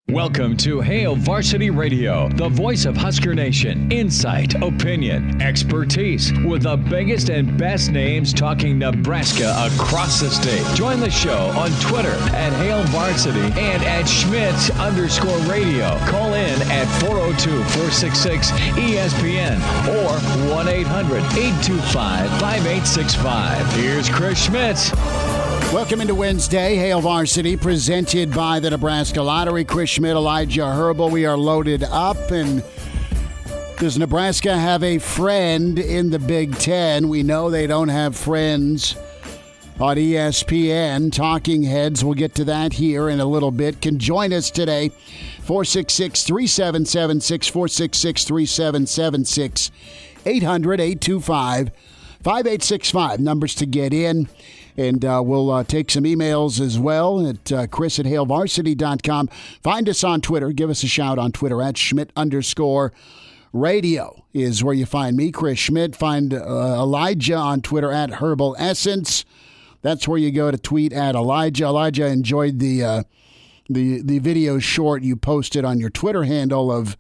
Welcome to Hail Varsity Radio, the voice of Husker Nation. Insight, opinion, expertise, with the biggest and best names talking Nebraska across the state. Join the show on Twitter at Hail Varsity and at Schmidt_radio. Call in at 402-466-ESPN or 1-800-825-5865. Here's Chris Schmidt. Welcome into Wednesday, Hail Varsity, presented by the Nebraska Lottery. Chris Schmidt, Elijah Herbal. We are loaded up. And does Nebraska have a friend in the Big Ten? We know they don't have friends on ESPN. Talking Heads, we'll get to that here in a little bit, can join us today. 466-3776, 466-3776, 800-825-5865. Numbers to get in. And we'll take some emails as well at chris@hailvarsity.com. Find us on Twitter. Give us a shout on Twitter at Schmidt_radio is where you find me, Chris Schmidt. Find Elijah on Twitter at Herbal Essence. That's where you go to tweet at Elijah. Elijah enjoyed the video short you posted on your Twitter handle of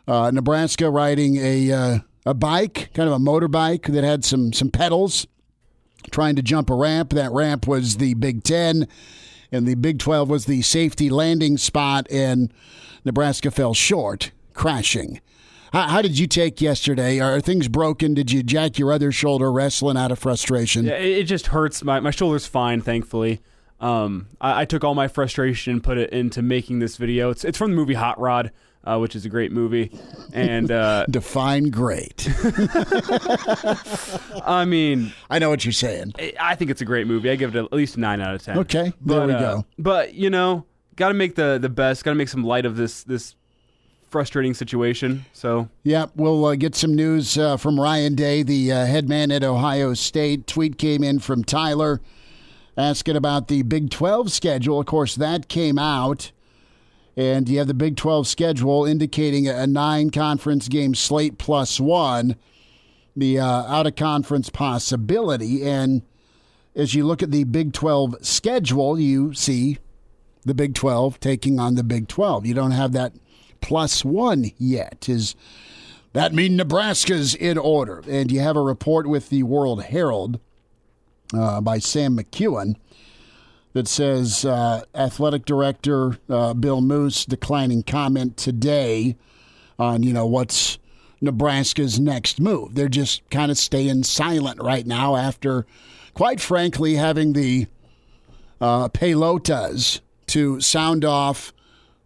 Nebraska riding a bike, kind of a motorbike that had some pedals, trying to jump a ramp. That ramp was the Big Ten, and the Big 12 was the safety landing spot, and Nebraska fell short, crashing. How did you take yesterday? Are things broken? Did you jack your other shoulder wrestling out of frustration? Yeah, it just hurts. My shoulder's fine, thankfully. I took all my frustration and put it into making this video. It's from the movie Hot Rod, which is a great movie. And define great. I mean, I know what you're saying. I think it's a great movie. I give it at least a 9 out of 10. Okay, there we go. But, got to make the best. Got to make some light of this frustrating situation. So yeah, we'll get some news from Ryan Day, the head man at Ohio State. Tweet came in from Tyler asking about the Big 12 schedule. Of course, that came out. And you have the Big 12 schedule indicating a 9-conference game slate plus 1, the out-of-conference possibility. And as you look at the Big 12 schedule, you see the Big 12 taking on the Big 12. You don't have that plus 1 yet. Does that mean Nebraska's in order? And you have a report with the World Herald by Sam McEwen that says athletic director Bill Moose declining comment today on, what's Nebraska's next move. They're just kind of staying silent right now after, quite frankly, having the pelotas to sound off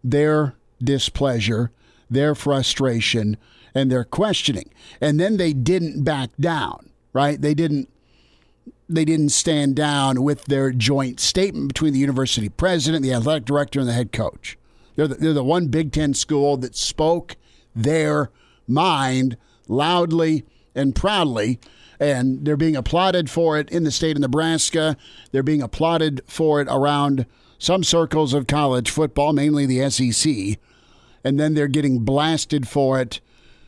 their displeasure, their frustration, and their questioning. And then they didn't back down, right? They didn't stand down with their joint statement between the university president, the athletic director, and the head coach. They're the one Big Ten school that spoke their mind loudly and proudly, and they're being applauded for it in the state of Nebraska. They're being applauded for it around some circles of college football, mainly the SEC, and then they're getting blasted for it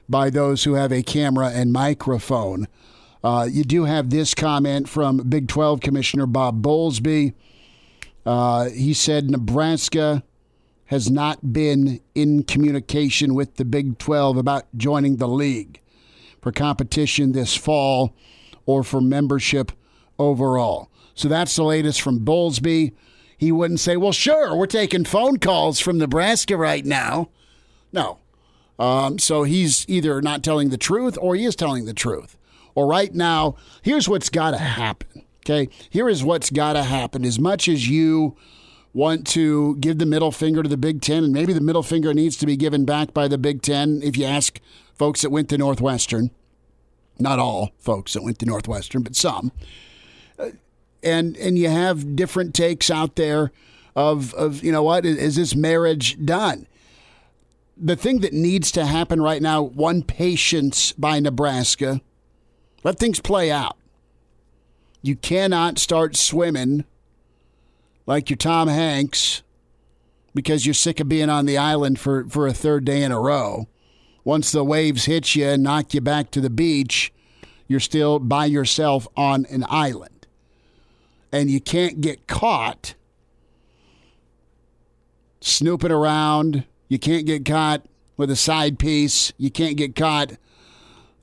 by those who have a camera and microphone. You do have this comment from Big 12 Commissioner Bob Bowlesby. He said Nebraska has not been in communication with the Big 12 about joining the league for competition this fall or for membership overall. So that's the latest from Bowlesby. He wouldn't say, well, sure, we're taking phone calls from Nebraska right now. No. So he's either not telling the truth or he is telling the truth. Or right now, here's what's got to happen, okay? Here is what's got to happen. As much as you want to give the middle finger to the Big Ten, and maybe the middle finger needs to be given back by the Big Ten if you ask folks that went to Northwestern. Not all folks that went to Northwestern, but some. And you have different takes out there of what, is this marriage done? The thing that needs to happen right now, one, patience by Nebraska. Let things play out. You cannot start swimming like you're Tom Hanks because you're sick of being on the island for a third day in a row. Once the waves hit you and knock you back to the beach, you're still by yourself on an island. And you can't get caught snooping around. You can't get caught with a side piece. You can't get caught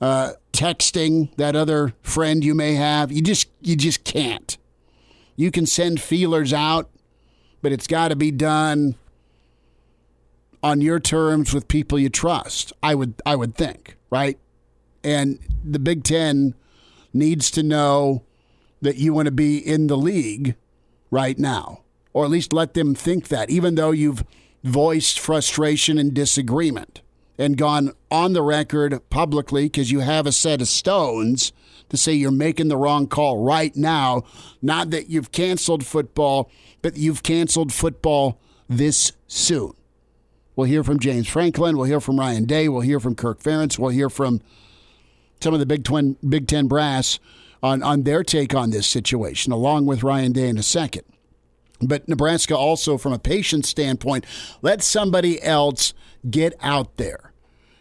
texting that other friend you may have. You just can't. You can send feelers out, but it's got to be done on your terms with people you trust. I would think, right? And the Big Ten needs to know that you want to be in the league right now, or at least let them think that, even though you've voiced frustration and disagreement and gone on the record publicly because you have a set of stones to say you're making the wrong call right now. Not that you've canceled football, but you've canceled football this soon. We'll hear from James Franklin. We'll hear from Ryan Day. We'll hear from Kirk Ferentz. We'll hear from some of the Big Ten brass on their take on this situation, along with Ryan Day in a second. But Nebraska also, from a patient standpoint, let somebody else get out there.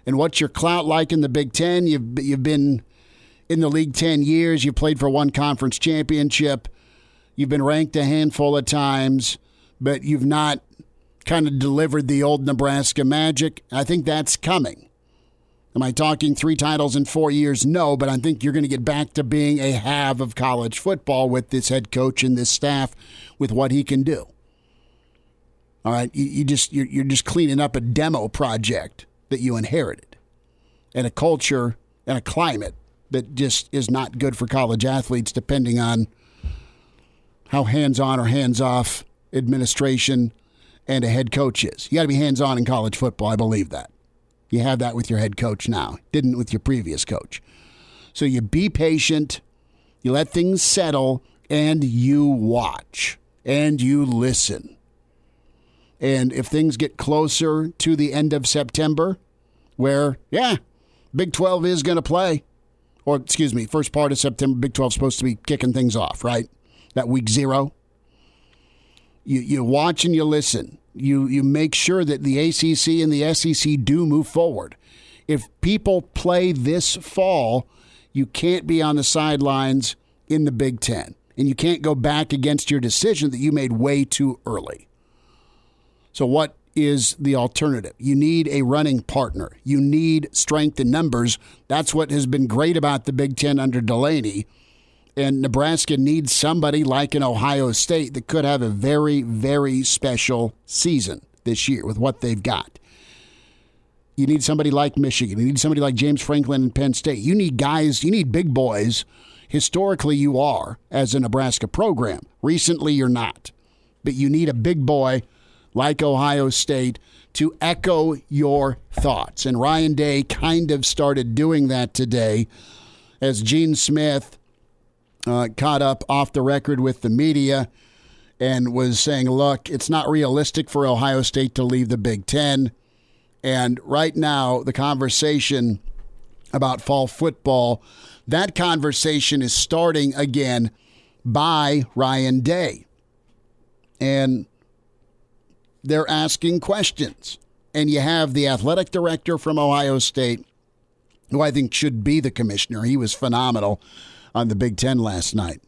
And what's your clout like in the Big Ten? You've been in the league 10 years. You've played for one conference championship. You've been ranked a handful of times, but you've not kind of delivered the old Nebraska magic. I think that's coming. Am I talking 3 titles in 4 years? No, but I think you're going to get back to being a have of college football with this head coach and this staff with what he can do. All right, you're just cleaning up a demo project that you inherited, and a culture and a climate that just is not good for college athletes, depending on how hands-on or hands-off administration and a head coach is. You got to be hands-on in college football. I believe that. You have that with your head coach now. Didn't with your previous coach. So you be patient, you let things settle, and you watch, and you listen. And if things get closer to the end of September, where, Big 12 is going to play, or first part of September, Big 12 is supposed to be kicking things off, right? That week 0. You watch and you listen. You make sure that the ACC and the SEC do move forward. If people play this fall, you can't be on the sidelines in the Big Ten. And you can't go back against your decision that you made way too early. So what is the alternative? You need a running partner. You need strength in numbers. That's what has been great about the Big Ten under Delaney. And Nebraska needs somebody like an Ohio State that could have a very, very special season this year with what they've got. You need somebody like Michigan. You need somebody like James Franklin and Penn State. You need guys, you need big boys. Historically, you are as a Nebraska program. Recently, you're not. But you need a big boy like Ohio State to echo your thoughts. And Ryan Day kind of started doing that today as Gene Smith caught up off the record with the media and was saying, look, it's not realistic for Ohio State to leave the Big Ten. And right now, the conversation about fall football, that conversation is starting again by Ryan Day. And they're asking questions. And you have the athletic director from Ohio State, who I think should be the commissioner. He was phenomenal on the Big Ten last night,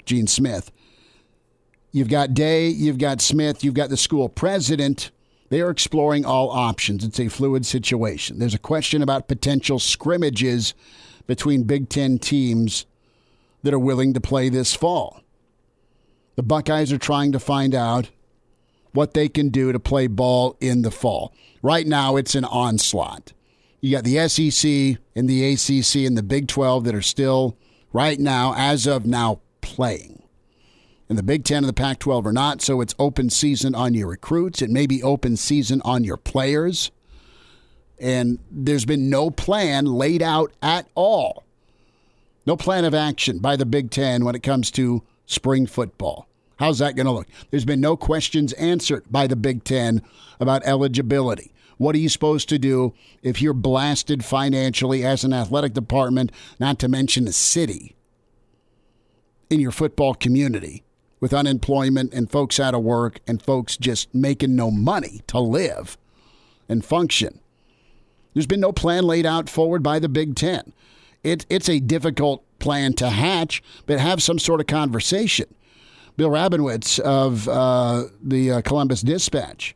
Gene Smith. You've got Day, you've got Smith, you've got the school president. They are exploring all options. It's a fluid situation. There's a question about potential scrimmages between Big Ten teams that are willing to play this fall. The Buckeyes are trying to find out what they can do to play ball in the fall. Right now, it's an onslaught. You got the SEC and the ACC and the Big 12 that are still right now, as of now, playing. And the Big Ten and the Pac-12 are not, so it's open season on your recruits. It may be open season on your players. And there's been no plan laid out at all. No plan of action by the Big Ten when it comes to spring football. How's that going to look? There's been no questions answered by the Big Ten about eligibility. What are you supposed to do if you're blasted financially as an athletic department, not to mention the city, in your football community, with unemployment and folks out of work and folks just making no money to live and function? There's been no plan laid out forward by the Big Ten. It's a difficult plan to hatch, but have some sort of conversation. Bill Rabinowitz of the Columbus Dispatch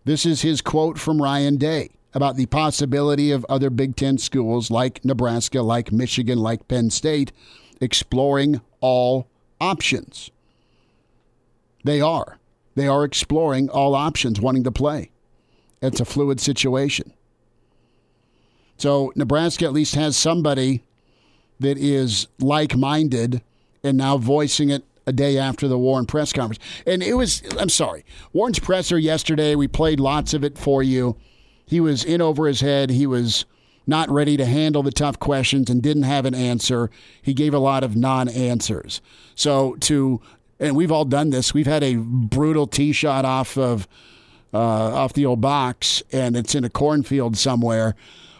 This is his quote from Ryan Day about the possibility of other Big Ten schools like Nebraska, like Michigan, like Penn State, exploring all options. They are. They are exploring all options, wanting to play. It's a fluid situation. So Nebraska at least has somebody that is like-minded and now voicing it a day after the Warren press conference. And Warren's presser yesterday, we played lots of it for you. He was in over his head. He was not ready to handle the tough questions and didn't have an answer. He gave a lot of non-answers. And we've all done this. We've had a brutal tee shot off the old box, and it's in a cornfield somewhere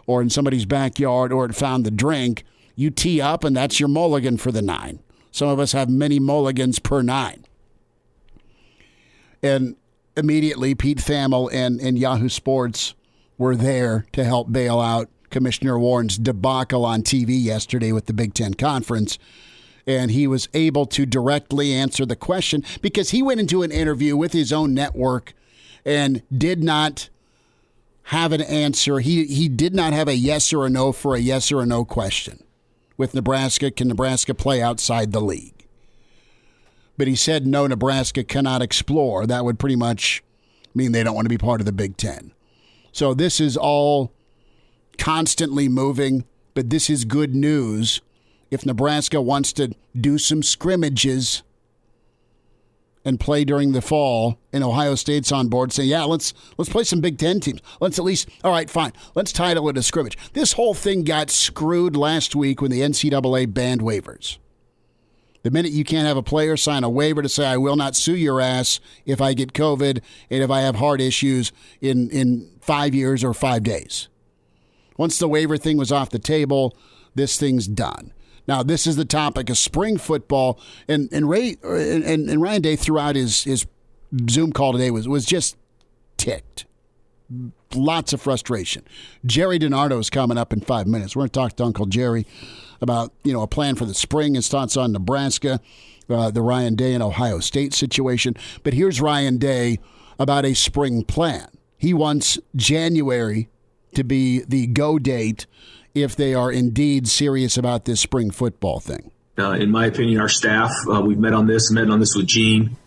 or in somebody's backyard, or it found the drink. You tee up, and that's your mulligan for the 9. Some of us have many mulligans per 9. And immediately, Pete Thamel and Yahoo Sports were there to help bail out Commissioner Warren's debacle on TV yesterday with the Big Ten Conference. And he was able to directly answer the question because he went into an interview with his own network and did not have an answer. He did not have a yes or a no for a yes or a no question. With Nebraska, can Nebraska play outside the league? But he said no, Nebraska cannot explore. That would pretty much mean they don't want to be part of the Big Ten. So this is all constantly moving, but this is good news. If Nebraska wants to do some scrimmages and play during the fall, and Ohio State's on board saying, yeah, let's play some Big Ten teams. Let's at least, all right, fine. Let's title it a scrimmage. This whole thing got screwed last week when the NCAA banned waivers. The minute you can't have a player sign a waiver to say, I will not sue your ass if I get COVID and if I have heart issues in 5 years or 5 days. Once the waiver thing was off the table, this thing's done. Now, this is the topic of spring football, and Ryan Day throughout his Zoom call today was just ticked. Lots of frustration. Jerry DiNardo is coming up in 5 minutes. We're going to talk to Uncle Jerry about a plan for the spring, his thoughts on Nebraska, the Ryan Day and Ohio State situation. But here's Ryan Day about a spring plan. He wants January to be the go date if they are indeed serious about this spring football thing. In my opinion, our staff, we've met on this with Gene,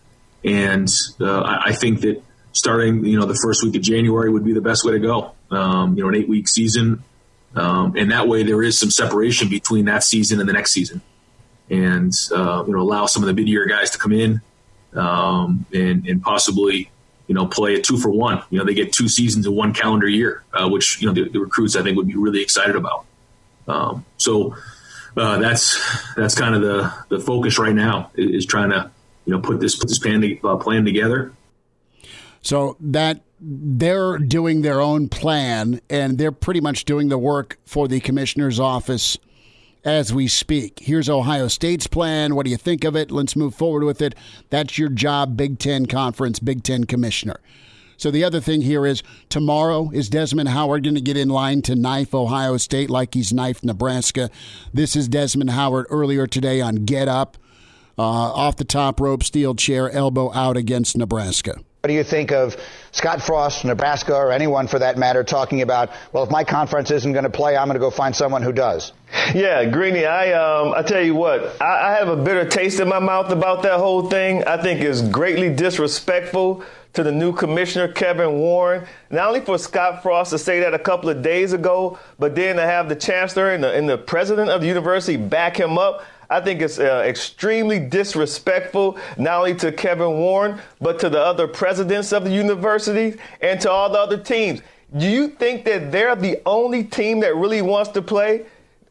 and I think that starting, the first week of January would be the best way to go. An 8-week season, and that way there is some separation between that season and the next season, and allow some of the mid-year guys to come in and possibly play a 2-for-1. They get 2 seasons in 1 calendar year, which the recruits I think would be really excited about. So that's kind of the focus right now is trying to put this plan together. So that they're doing their own plan, and they're pretty much doing the work for the commissioner's office as we speak. Here's Ohio State's plan. What do you think of it? Let's move forward with it. That's your job, Big Ten Conference, Big Ten Commissioner. So the other thing here is tomorrow, is Desmond Howard going to get in line to knife Ohio State like he's knifed Nebraska? This is Desmond Howard earlier today on Get Up. Off the top rope, steel chair, elbow out against Nebraska. What do you think of Scott Frost, Nebraska, or anyone for that matter, talking about, well, if my conference isn't going to play, I'm going to go find someone who does? Yeah, Greeny, I tell you what, I have a bitter taste in my mouth about that whole thing. I think it's greatly disrespectful to the new commissioner, Kevin Warren, not only for Scott Frost to say that a couple of days ago, but then to have the chancellor and the president of the university back him up. I think it's extremely disrespectful, not only to Kevin Warren, but to the other presidents of the university and to all the other teams. Do you think that they're the only team that really wants to play?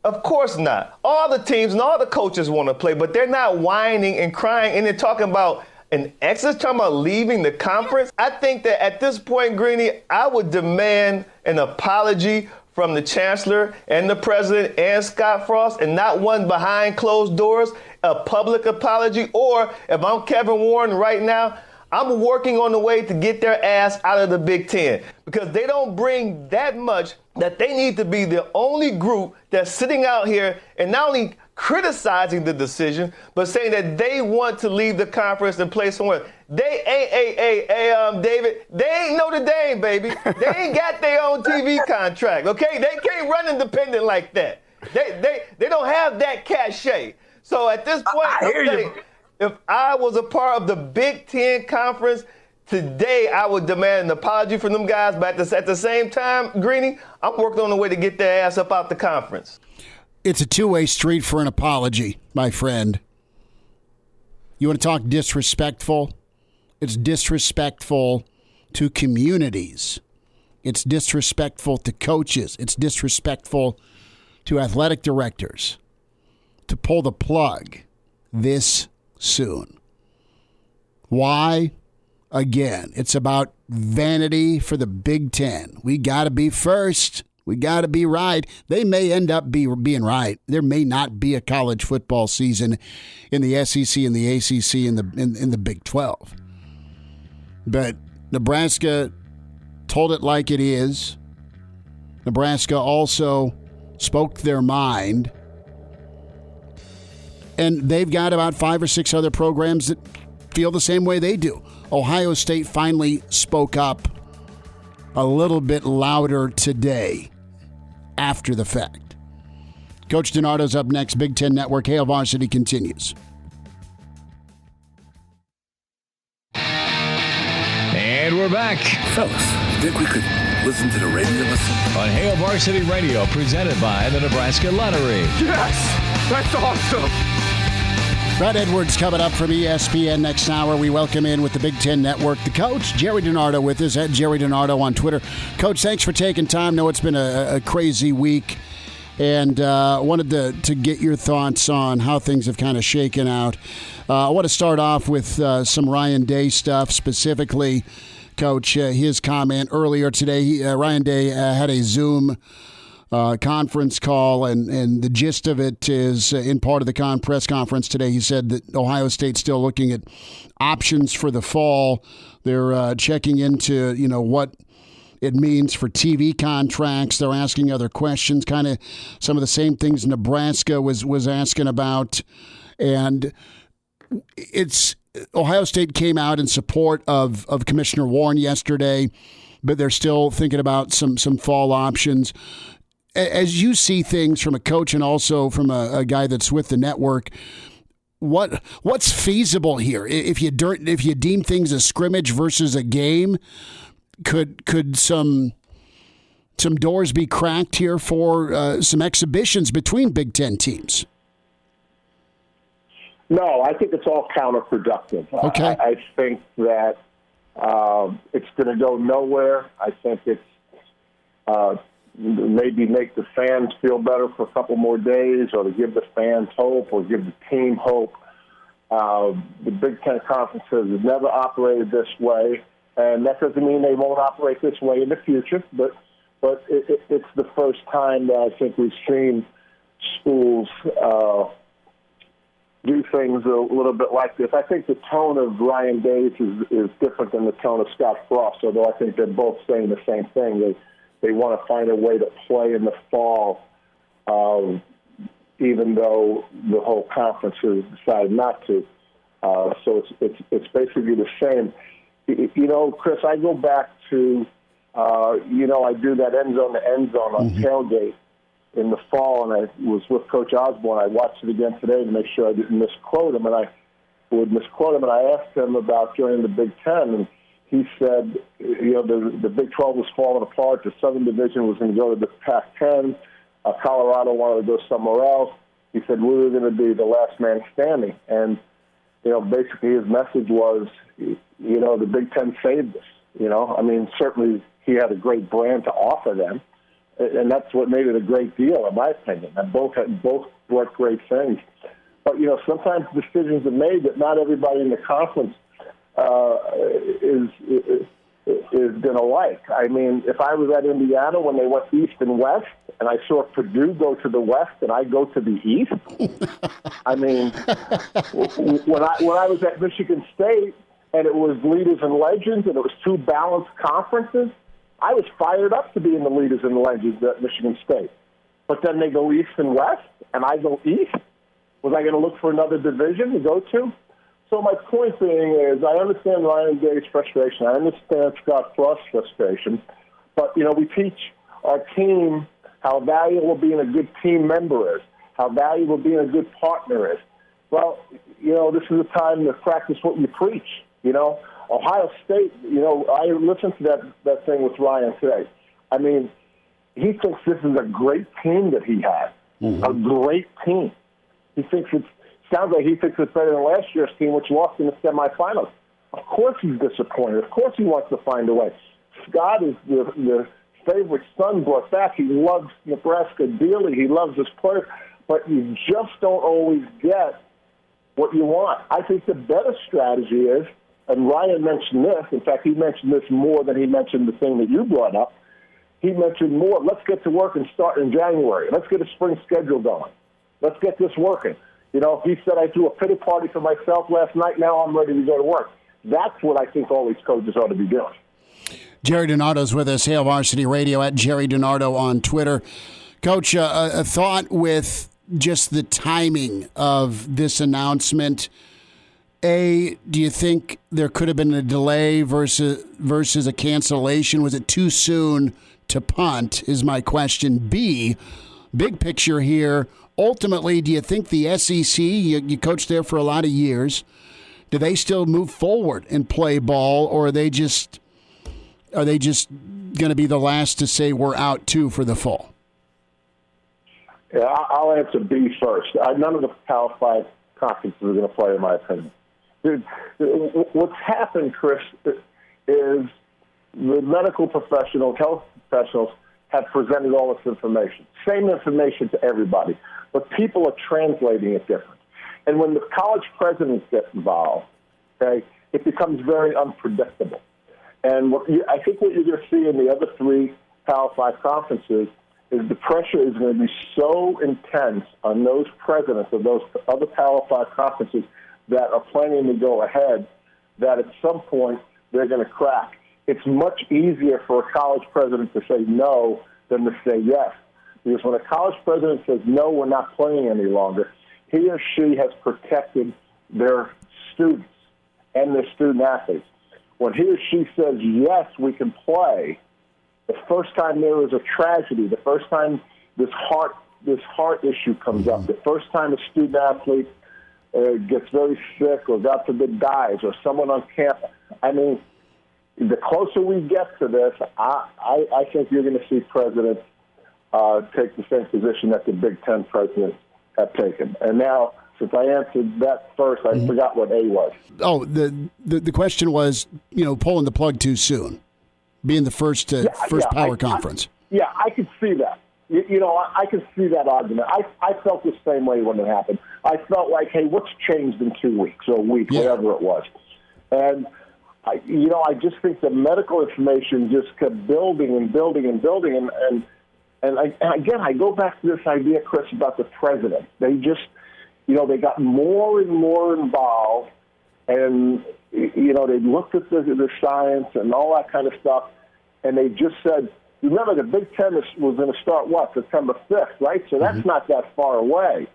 Of course not. All the teams and all the coaches want to play, but they're not whining and crying and they're talking about an exodus, talking about leaving the conference. I think that at this point, Greeny, I would demand an apology from the chancellor and the president and Scott Frost, and not one behind closed doors, a public apology. Or if I'm Kevin Warren right now, I'm working on the way to get their ass out of the Big Ten, because they don't bring that much that they need to be the only group that's sitting out here and not only criticizing the decision, but saying that they want to leave the conference and play somewhere. They ain't, David, they ain't Notre Dame, baby. They ain't got their own TV contract, okay? They can't run independent like that. They don't have that cachet. So at this point, I hear you. If I was a part of the Big Ten Conference, today I would demand an apology from them guys. But at the same time, Greeny, I'm working on a way to get their ass up out the conference. It's a two-way street for an apology, my friend. You want to talk disrespectful? It's disrespectful to communities. It's disrespectful to coaches. It's disrespectful to athletic directors to pull the plug this soon. Why? Again, it's about vanity for the Big Ten. We got to be first. We got to be right. They may end up being right. There may not be a college football season in the SEC and the ACC and in the Big 12. But Nebraska told it like it is. Nebraska also spoke their mind. And they've got about 5 or 6 other programs that feel the same way they do. Ohio State finally spoke up a little bit louder today after the fact. Coach DiNardo's up next. Big Ten Network. Hail Varsity continues. And we're back Fellas, you think we could listen to the radio listen? on Hail Varsity Radio, presented by the Nebraska Lottery. Yes! That's awesome! Brad Edwards coming up from ESPN next hour. We welcome in with the Big Ten Network the coach, Jerry DiNardo, with us at Jerry DiNardo on Twitter. Coach, thanks for taking time. Know it's been a crazy week, and wanted to get your thoughts on how things have kind of shaken out. I want to start off with some Ryan Day stuff, specifically, Coach, his comment earlier today. Ryan Day had a Zoom conference call, and the gist of it is in part of the press conference today. He said that Ohio State's still looking at options for the fall. They're checking into what it means for TV contracts. They're asking other questions, kind of some of the same things Nebraska was asking about, and it's Ohio State came out in support of Commissioner Warren yesterday, but they're still thinking about some fall options. As you see things from a coach and also from a guy that's with the network, what's feasible here? If you deem things a scrimmage versus a game, could some doors be cracked here for some exhibitions between Big Ten teams? No, I think it's all counterproductive. Okay. I think that it's going to go nowhere. I think it's maybe make the fans feel better for a couple more days, or to give the fans hope, or give the team hope. The Big Ten Conference has never operated this way, and that doesn't mean they won't operate this way in the future, but it's the first time that I think we've seen schools do things a little bit like this. I think the tone of Ryan Days is different than the tone of Scott Frost, although I think they're both saying the same thing. They want to find a way to play in the fall, even though the whole conference has decided not to. So it's basically the same. Chris, I go back to, I do that end zone to end zone on tailgate in the fall, and I was with Coach Osborne. I watched it again today to make sure I didn't misquote him, and I would misquote him, and I asked him about joining the Big Ten, and he said, the Big 12 was falling apart. The Southern Division was going to go to the Pac-10. Colorado wanted to go somewhere else. He said, we were going to be the last man standing. And, basically his message was, the Big Ten saved us. Certainly he had a great brand to offer them. And that's what made it a great deal, in my opinion. And both brought great things. But, sometimes decisions are made that not everybody in the conference is going to like. If I was at Indiana when they went east and west, and I saw Purdue go to the west and I go to the east, when I was at Michigan State and it was leaders and legends and it was two balanced conferences, I was fired up to be in the leaders and legends at Michigan State. But then they go east and west and I go east. Was I going to look for another division to go to? So my point being is I understand Ryan Day's frustration. I understand Scott Frost's frustration. But, we teach our team how valuable being a good team member is, how valuable being a good partner is. Well, this is a time to practice what you preach, Ohio State, I listened to that thing with Ryan today. I mean, he thinks this is a great team that he has, a great team. He thinks sounds like he thinks it's better than last year's team, which lost in the semifinals. Of course he's disappointed. Of course he wants to find a way. Scott is the favorite son brought back. He loves Nebraska dearly. He loves his players. But you just don't always get what you want. I think the better strategy is, and Ryan mentioned this, in fact, he mentioned this more than he mentioned the thing that you brought up. He mentioned more, let's get to work and start in January. Let's get a spring schedule going. Let's get this working. He said, I threw a pity party for myself last night. Now I'm ready to go to work. That's what I think all these coaches ought to be doing. Jerry Donardo's with us, Hail Varsity Radio, at Jerry Donardo on Twitter. Coach, a thought with just the timing of this announcement. A, do you think there could have been a delay versus a cancellation? Was it too soon to punt, is my question. B, big picture here, ultimately, do you think the SEC, you coached there for a lot of years, do they still move forward and play ball, or are they just going to be the last to say we're out too for the fall? Yeah, I'll answer B first. None of the Power 5 conferences are going to play, in my opinion. Dude, what's happened, Chris, is the medical professionals, health professionals, have presented all this information. Same information to everybody, but people are translating it different. And when the college presidents get involved, okay, it becomes very unpredictable. And I think what you're going to see in the other three Power 5 conferences is the pressure is going to be so intense on those presidents of those other Power 5 conferences that are planning to go ahead that at some point they're going to crack. It's much easier for a college president to say no than to say yes. Because when a college president says, no, we're not playing any longer, he or she has protected their students and their student athletes. When he or she says, yes, we can play, the first time there is a tragedy, the first time this heart issue comes up, the first time a student athlete gets very sick or, God forbid, dies, or someone on campus, I mean, the closer we get to this, I think you're going to see presidents take the same position that the Big Ten presidents have taken. And now, since I answered that first, I forgot what A was. Oh, the question was, pulling the plug too soon, being the first power conference. I could see that. I could see that argument. I felt the same way when it happened. I felt like, hey, what's changed in 2 weeks or a week, whatever it was. And I just think the medical information just kept building and building and building. And again, I go back to this idea, Chris, about the president. They just, they got more and more involved, and, they looked at the science and all that kind of stuff, and they just said, remember, the Big Ten was going to start, September 5th, right? So that's not that far away.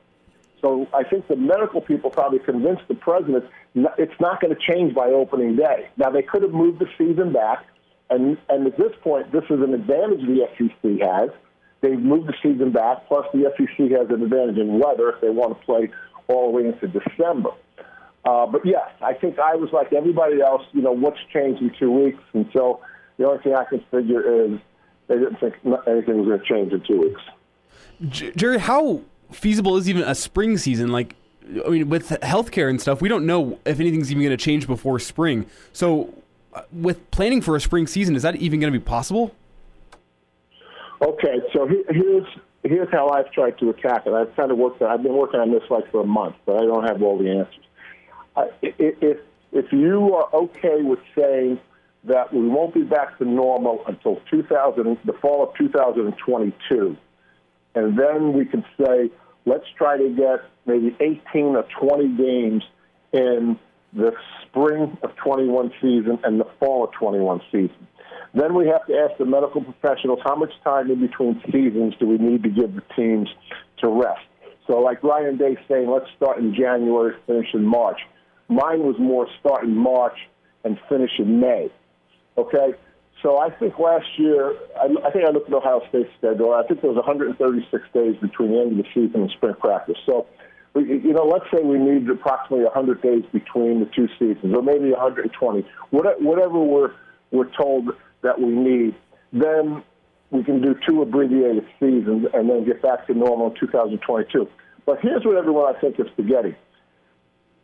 So I think the medical people probably convinced the president it's not going to change by opening day. Now, they could have moved the season back, and at this point, this is an advantage the SEC has. They've moved the season back, plus the SEC has an advantage in weather if they want to play all the way into December. But, yes, I think I was like everybody else, what's changed in 2 weeks? And so the only thing I can figure is they didn't think anything was going to change in 2 weeks. Jerry, how feasible is even a spring season? With healthcare and stuff, we don't know if anything's even going to change before spring. So with planning for a spring season, is that even going to be possible? Okay, so here's how I've tried to attack it. I've been working on this for a month, but I don't have all the answers. If you are okay with saying that we won't be back to normal until the fall of 2022, and then we can say, let's try to get maybe 18 or 20 games in the spring of 21 season and the fall of 21 season. Then we have to ask the medical professionals how much time in between seasons do we need to give the teams to rest. So like Ryan Day saying, let's start in January, finish in March. Mine was more start in March and finish in May. Okay? So I think last year, I think I looked at Ohio State's schedule. I think there was 136 days between the end of the season and spring practice. So, let's say we need approximately 100 days between the two seasons, or maybe 120. Whatever we're told that we need, then we can do 2 abbreviated seasons and then get back to normal in 2022. But here's what everyone, I think, is forgetting.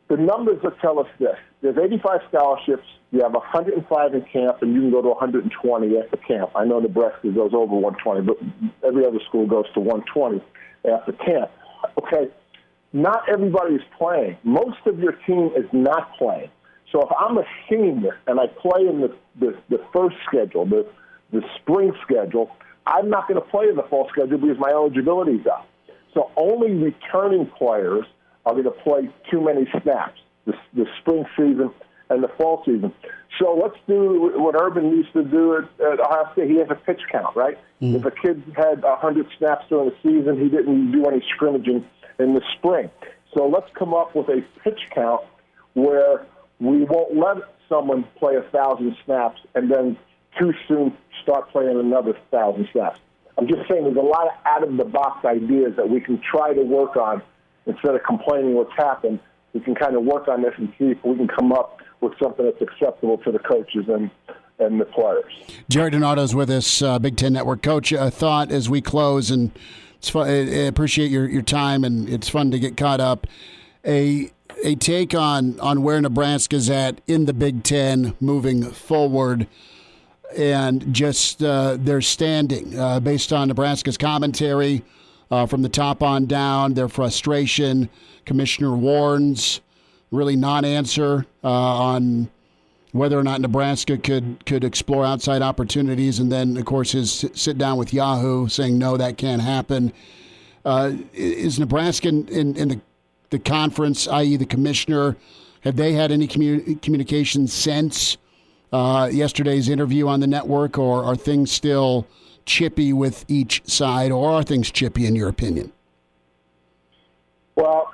The numbers that tell us this. There's 85 scholarships. You have 105 in camp, and you can go to 120 after camp. I know Nebraska goes over 120, but every other school goes to 120 after camp. Okay, not everybody is playing. Most of your team is not playing. So if I'm a senior and I play in the first schedule, the spring schedule, I'm not going to play in the fall schedule because my eligibility is up. So only returning players are going to play too many snaps, the spring season and the fall season. So let's do what Urban used to do at Ohio State. He has a pitch count, right? Mm-hmm. If a kid had 100 snaps during the season, he didn't do any scrimmaging in the spring. So let's come up with a pitch count where we won't let someone play 1,000 snaps and then too soon start playing another 1,000 snaps. I'm just saying there's a lot of out-of-the-box ideas that we can try to work on instead of complaining what's happened. We can kind of work on this and see if we can come up with something that's acceptable to the coaches and the players. Jared Donato's with us, Big Ten Network coach. A thought as we close, and it's fun, I appreciate your time, and it's fun to get caught up. A take on where Nebraska's at in the Big Ten moving forward, and just their standing based on Nebraska's commentary from the top on down, their frustration. Commissioner Warren's really non-answer on whether or not Nebraska could explore outside opportunities, and then, of course, his sit down with Yahoo saying, no, that can't happen. Is Nebraska in the conference, i.e. the commissioner, have they had any communication since yesterday's interview on the network, or are things still chippy with each side, or are things chippy in your opinion? Well,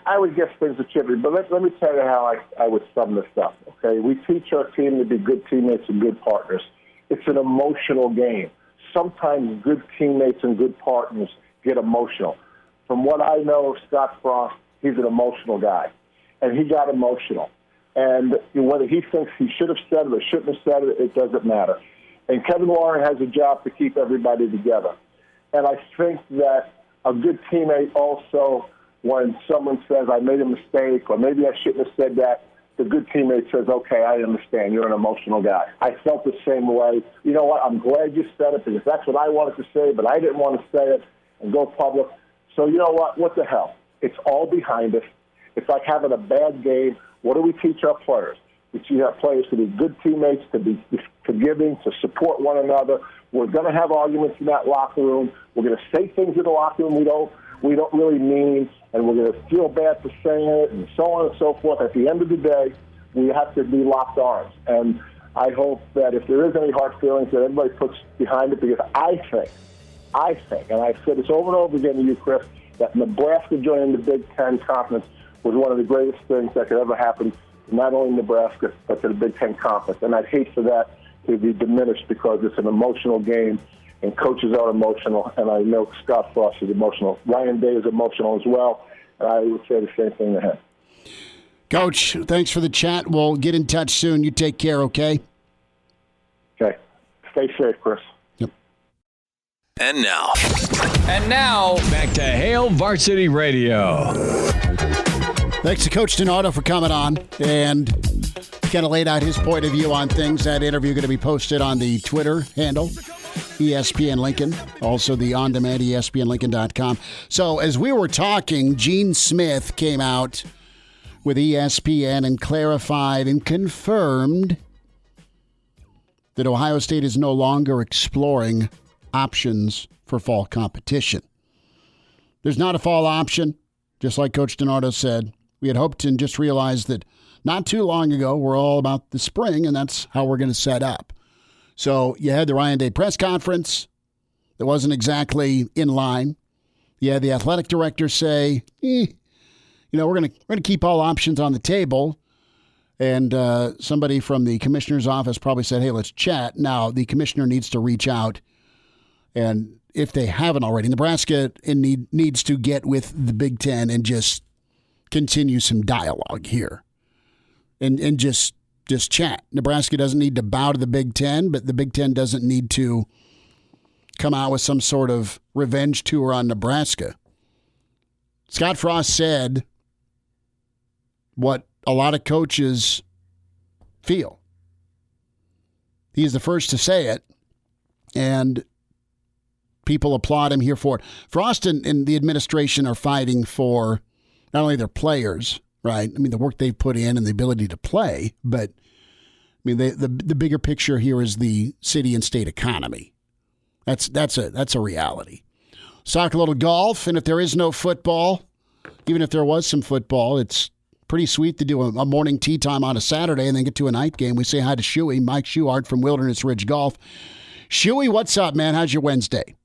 I would guess things are chippy, but let me tell you how I would sum this up, okay? We teach our team to be good teammates and good partners. It's an emotional game. Sometimes good teammates and good partners get emotional. From what I know of Scott Frost, he's an emotional guy, and he got emotional. And whether he thinks he should have said it or shouldn't have said it, it doesn't matter. And Kevin Warren has a job to keep everybody together. And I think that a good teammate also, when someone says, I made a mistake, or maybe I shouldn't have said that, the good teammate says, okay, I understand. You're an emotional guy. I felt the same way. You know what? I'm glad you said it because that's what I wanted to say, but I didn't want to say it and go public. So you know what? What the hell? It's all behind us. It's like having a bad game. What do we teach our players? We teach our players to be good teammates, to be forgiving, to support one another. We're going to have arguments in that locker room. We're going to say things in the locker room we don't really mean, and we're going to feel bad for saying it, and so on and so forth. At the end of the day, we have to be locked arms. And I hope that if there is any hard feelings, that everybody puts behind it, because I think, and I've said this over and over again to you, Chris, that Nebraska joining the Big Ten Conference was one of the greatest things that could ever happen to not only Nebraska, but to the Big Ten Conference. And I'd hate for that to be diminished because it's an emotional game, and coaches are emotional, and I know Scott Frost is emotional. Ryan Day is emotional as well, and I would say the same thing to him. Coach, thanks for the chat. We'll get in touch soon. You take care, okay? Okay. Stay safe, Chris. Yep. And now, back to Hail Varsity Radio. Thanks to Coach Donato for coming on and kind of laid out his point of view on things. That interview going to be posted on the Twitter handle, ESPN Lincoln, also the on-demand ESPNLincoln.com. So as we were talking, Gene Smith came out with ESPN and clarified and confirmed that Ohio State is no longer exploring options for fall competition. There's not a fall option, just like Coach Donato said. We had hoped and just realized that not too long ago, we're all about the spring, and that's how we're going to set up. So you had the Ryan Day press conference that wasn't exactly in line. Yeah, the athletic director say, we're going to keep all options on the table. And somebody from the commissioner's office probably said, hey, let's chat. Now, the commissioner needs to reach out. And if they haven't already, Nebraska needs to get with the Big Ten and just continue some dialogue here. And just chat. Nebraska doesn't need to bow to the Big Ten, but the Big Ten doesn't need to come out with some sort of revenge tour on Nebraska. Scott Frost said what a lot of coaches feel. He's the first to say it, and people applaud him here for it. Frost and the administration are fighting for not only their players, right? I mean, the work they've put in and the ability to play, but I mean, the bigger picture here is the city and state economy. That's a reality. Let's talk a little golf, and if there is no football, even if there was some football, it's pretty sweet to do a morning tee time on a Saturday and then get to a night game. We say hi to Shuey, Mike Schuart from Wilderness Ridge Golf. Shuey, what's up, man? How's your Wednesday?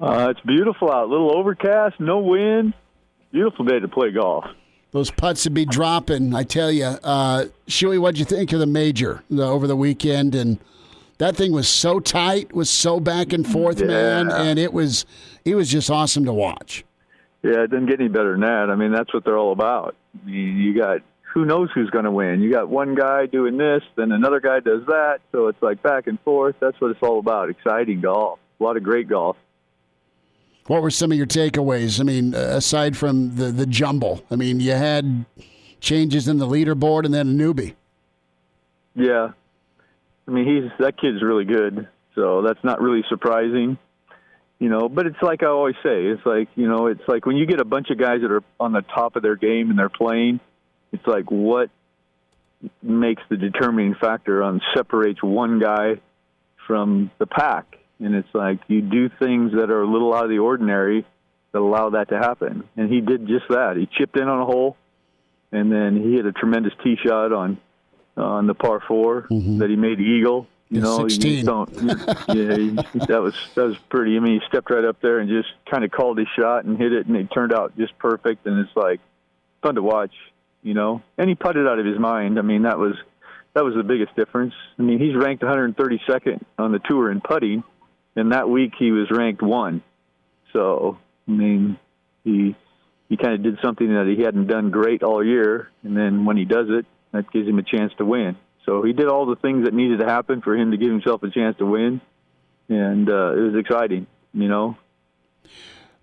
It's beautiful out. A little overcast, no wind. Beautiful day to play golf. Those putts would be dropping, I tell you. Shuey, what'd you think of the major over the weekend? And that thing was so tight, was so back and forth, man, and it was just awesome to watch. Yeah, it doesn't get any better than that. I mean, that's what they're all about. You got who knows who's going to win. You got one guy doing this, then another guy does that, so it's like back and forth. That's what it's all about, exciting golf, a lot of great golf. What were some of your takeaways? I mean, aside from the jumble, I mean, you had changes in the leaderboard and then a newbie. Yeah. I mean, that kid's really good, so that's not really surprising, But it's like I always say, it's like when you get a bunch of guys that are on the top of their game and they're playing, it's like what makes the determining factor on separates one guy from the pack. And it's like you do things that are a little out of the ordinary that allow that to happen. And he did just that. He chipped in on a hole, and then he hit a tremendous tee shot on the par 4 that he made the eagle. 16. That was pretty. I mean, he stepped right up there and just kind of called his shot and hit it, and it turned out just perfect. And it's like fun to watch, And he putted out of his mind. I mean, that was the biggest difference. I mean, he's ranked 132nd on the tour in putting, and that week he was ranked 1. So, I mean, he kind of did something that he hadn't done great all year, and then when he does it, that gives him a chance to win. So he did all the things that needed to happen for him to give himself a chance to win, and it was exciting,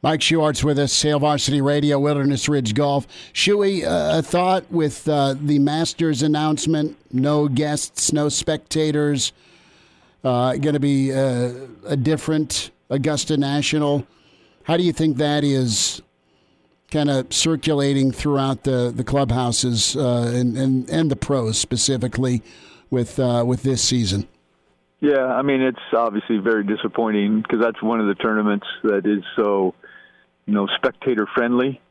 Mike Schuart's with us, Hail Varsity Radio, Wilderness Ridge Golf. Shuey, a thought with the Masters announcement, no guests, no spectators, going to be a different Augusta National. How do you think that is kind of circulating throughout the clubhouses and the pros specifically with this season? Yeah, I mean, it's obviously very disappointing because that's one of the tournaments that is so, spectator friendly,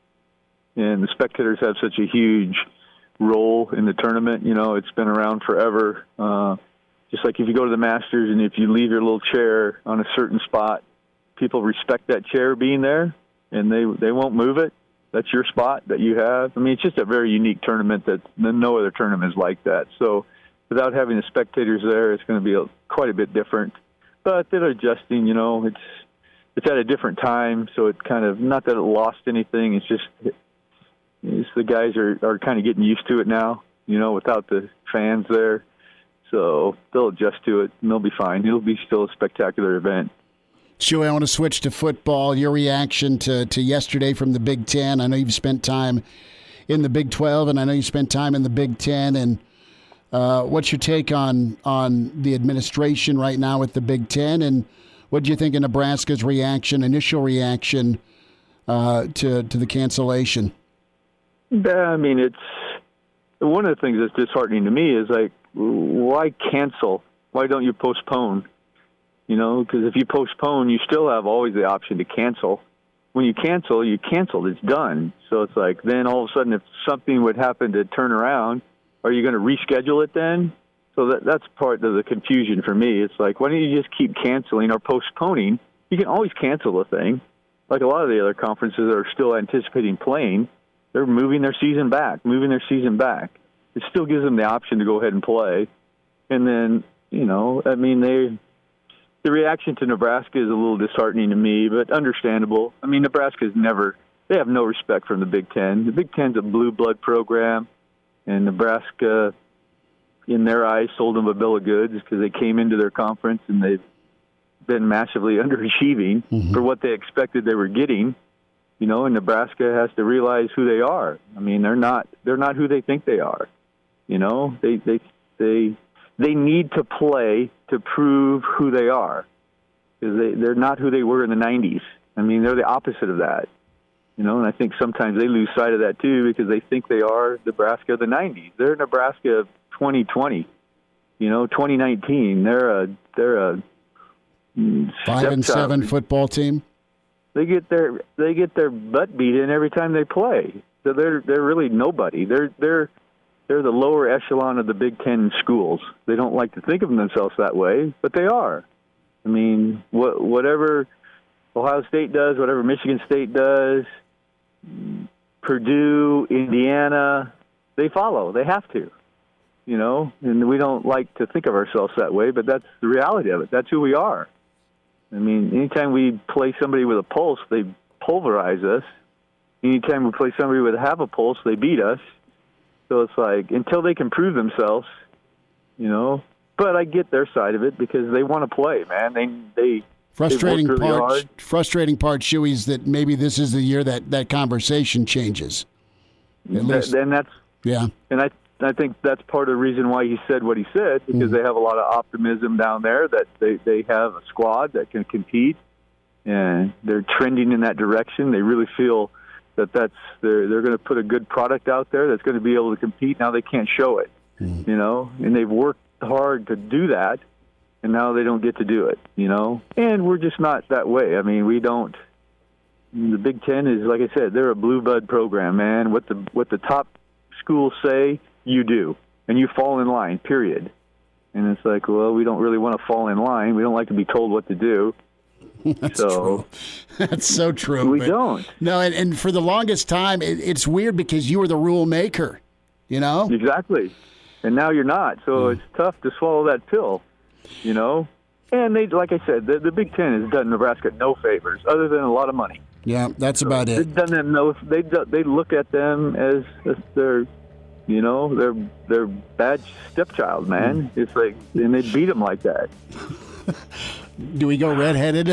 and the spectators have such a huge role in the tournament. It's been around forever. Just like if you go to the Masters and if you leave your little chair on a certain spot, people respect that chair being there, and they won't move it. That's your spot that you have. I mean, it's just a very unique tournament that no other tournament is like that. So without having the spectators there, it's going to be quite a bit different. But they're adjusting, it's at a different time, so it kind of, not that it lost anything, it's just the guys are kind of getting used to it now, without the fans there. So they'll adjust to it, and they'll be fine. It'll be still a spectacular event. Shuey, I want to switch to football. Your reaction to yesterday from the Big Ten. I know you've spent time in the Big 12, and I know you spent time in the Big Ten. And what's your take on the administration right now with the Big Ten? And what do you think of Nebraska's initial reaction to the cancellation? Yeah, I mean, it's one of the things that's disheartening to me is like, why cancel? Why don't you postpone? Because if you postpone, you still have always the option to cancel. When you canceled, it's done. So it's like then all of a sudden if something would happen to turn around, are you going to reschedule it then? So that's part of the confusion for me. It's like, why don't you just keep canceling or postponing? You can always cancel a thing. like a lot of the other conferences that are still anticipating playing, they're moving their season back. It still gives them the option to go ahead and play. And then, the reaction to Nebraska is a little disheartening to me, but understandable. I mean, they have no respect from the Big Ten. The Big Ten's a blue blood program, and Nebraska, in their eyes, sold them a bill of goods because they came into their conference and they've been massively underachieving for what they expected they were getting. And Nebraska has to realize who they are. I mean, they're not who they think they are. They need to play to prove who they are, because they're not who they were in the 90s. I mean, they're the opposite of that. And I think sometimes they lose sight of that too, because they think they are Nebraska of the 90s. They're Nebraska of 2020, 2019. They're a 5-7 football team. They get their butt beat in every time they play. So they're really nobody. They're the lower echelon of the Big Ten schools. They don't like to think of themselves that way, but they are. I mean, whatever Ohio State does, whatever Michigan State does, Purdue, Indiana, they follow. They have to, and we don't like to think of ourselves that way, but that's the reality of it. That's who we are. I mean, anytime we play somebody with a pulse, they pulverize us. Anytime we play somebody with half a pulse, they beat us. So it's like, until they can prove themselves, but I get their side of it because they want to play, man. Frustrating really part, hard. Shuey, is that maybe this is the year that conversation changes. And that's yeah. And I think that's part of the reason why he said what he said, because they have a lot of optimism down there that they have a squad that can compete, and they're trending in that direction. They really feel that they're going to put a good product out there that's going to be able to compete. Now they can't show it, and they've worked hard to do that, and now they don't get to do it, and we're just not that way. I mean, we don't. The Big Ten is, like I said, they're a blue blood program, man. What the top schools say, you do, and you fall in line, period. And it's like, well, we don't really want to fall in line. We don't like to be told what to do. That's true. That's so true. We don't. No, and for the longest time, it's weird because you were the rule maker, Exactly. And now you're not, so it's tough to swallow that pill, And they, like I said, the Big Ten has done Nebraska no favors other than a lot of money. Yeah, that's about it. They've done them they look at them as their, their bad stepchild, man. It's like, and they beat them like that. Do we go redheaded?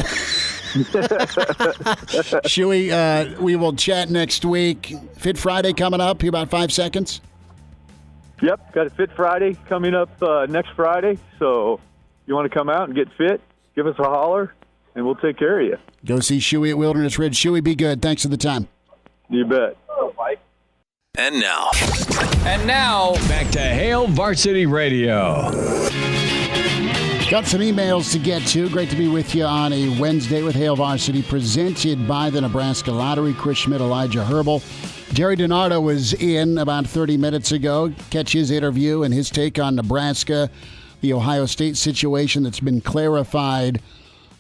Shuey, we will chat next week. Fit Friday coming up. About 5 seconds. Yep, got a Fit Friday coming up next Friday. So you want to come out and get fit, give us a holler, and we'll take care of you. Go see Shuey at Wilderness Ridge. Shuey, be good. Thanks for the time. You bet. And now, back to Hail Varsity Radio. Got some emails to get to. Great to be with you on a Wednesday with Hail Varsity, presented by the Nebraska Lottery. Chris Schmidt, Elijah Herbal. Jerry DiNardo was in about 30 minutes ago. Catch his interview and his take on Nebraska, the Ohio State situation that's been clarified.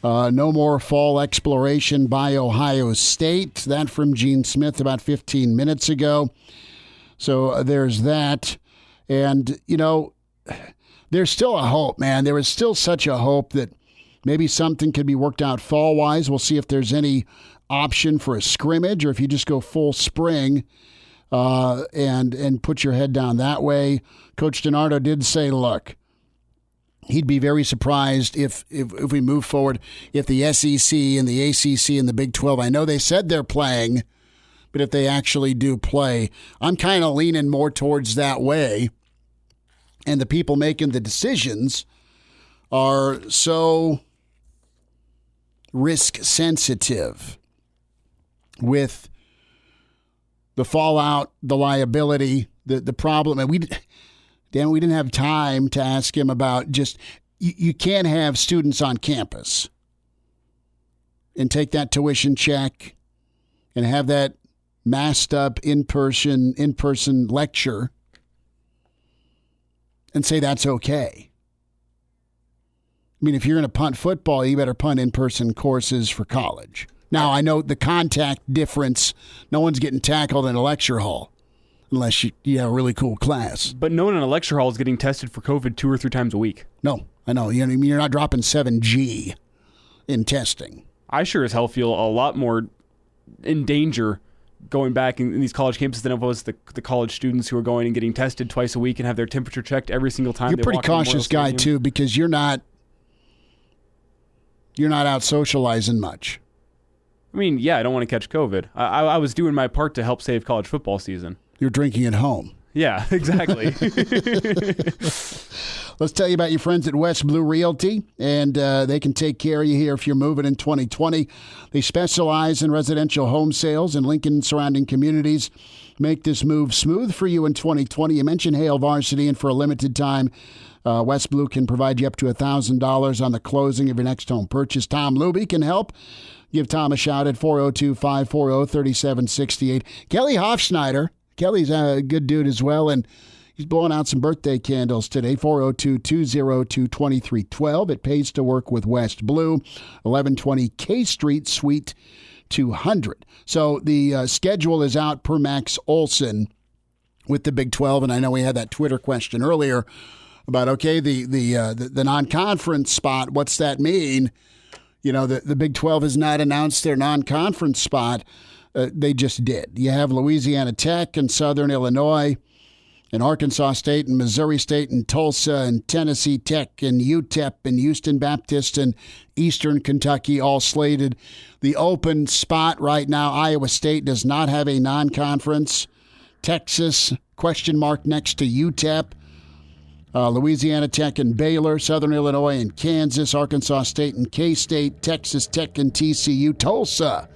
No more fall exploration by Ohio State. That from Gene Smith about 15 minutes ago. So there's that. And, there's still a hope, man. There is still such a hope that maybe something could be worked out fall-wise. We'll see if there's any option for a scrimmage or if you just go full spring and put your head down that way. Coach DiNardo did say, look, he'd be very surprised if we move forward, if the SEC and the ACC and the Big 12, I know they said they're playing, but if they actually do play, I'm kind of leaning more towards that way. And the people making the decisions are so risk sensitive with the fallout, the liability, the problem. And we didn't have time to ask him about just, you can't have students on campus and take that tuition check and have that masked up in-person lecture and say that's okay. I mean, if you're going to punt football, you better punt in-person courses for college. Now, I know the contact difference. No one's getting tackled in a lecture hall unless you have a really cool class. But no one in a lecture hall is getting tested for COVID 2 or 3 times a week. No, I know. You're not dropping 7G in testing. I sure as hell feel a lot more in danger going back in these college campuses than it was the college students who are going and getting tested twice a week and have their temperature checked every single time. You're they a pretty walk in Memorial cautious guy, Stadium. too, because you're not out socializing much. I mean, yeah, I don't want to catch COVID. I was doing my part to help save college football season. You're drinking at home. Yeah, exactly. Let's tell you about your friends at West Blue Realty, and they can take care of you here if you're moving in 2020. They specialize in residential home sales in Lincoln and surrounding communities. Make this move smooth for you in 2020. You mentioned Hale Varsity, and for a limited time, West Blue can provide you up to $1,000 on the closing of your next home purchase. Tom Luby can help. Give Tom a shout at 402-540-3768. Kelly Hofschneider. Kelly's a good dude as well, and he's blowing out some birthday candles today. 402-202-2312. It pays to work with West Blue, 1120 K Street, Suite 200. So the schedule is out per Max Olson with the Big 12, and I know we had that Twitter question earlier about, okay, the non-conference spot, what's that mean? You know, the Big 12 has not announced their non-conference spot. They just did. You have Louisiana Tech and Southern Illinois and Arkansas State and Missouri State and Tulsa and Tennessee Tech and UTEP and Houston Baptist and Eastern Kentucky all slated. The open spot right now, Iowa State does not have a non-conference. Texas, question mark next to UTEP. Louisiana Tech and Baylor, Southern Illinois and Kansas, Arkansas State and K-State, Texas Tech and TCU, Tulsa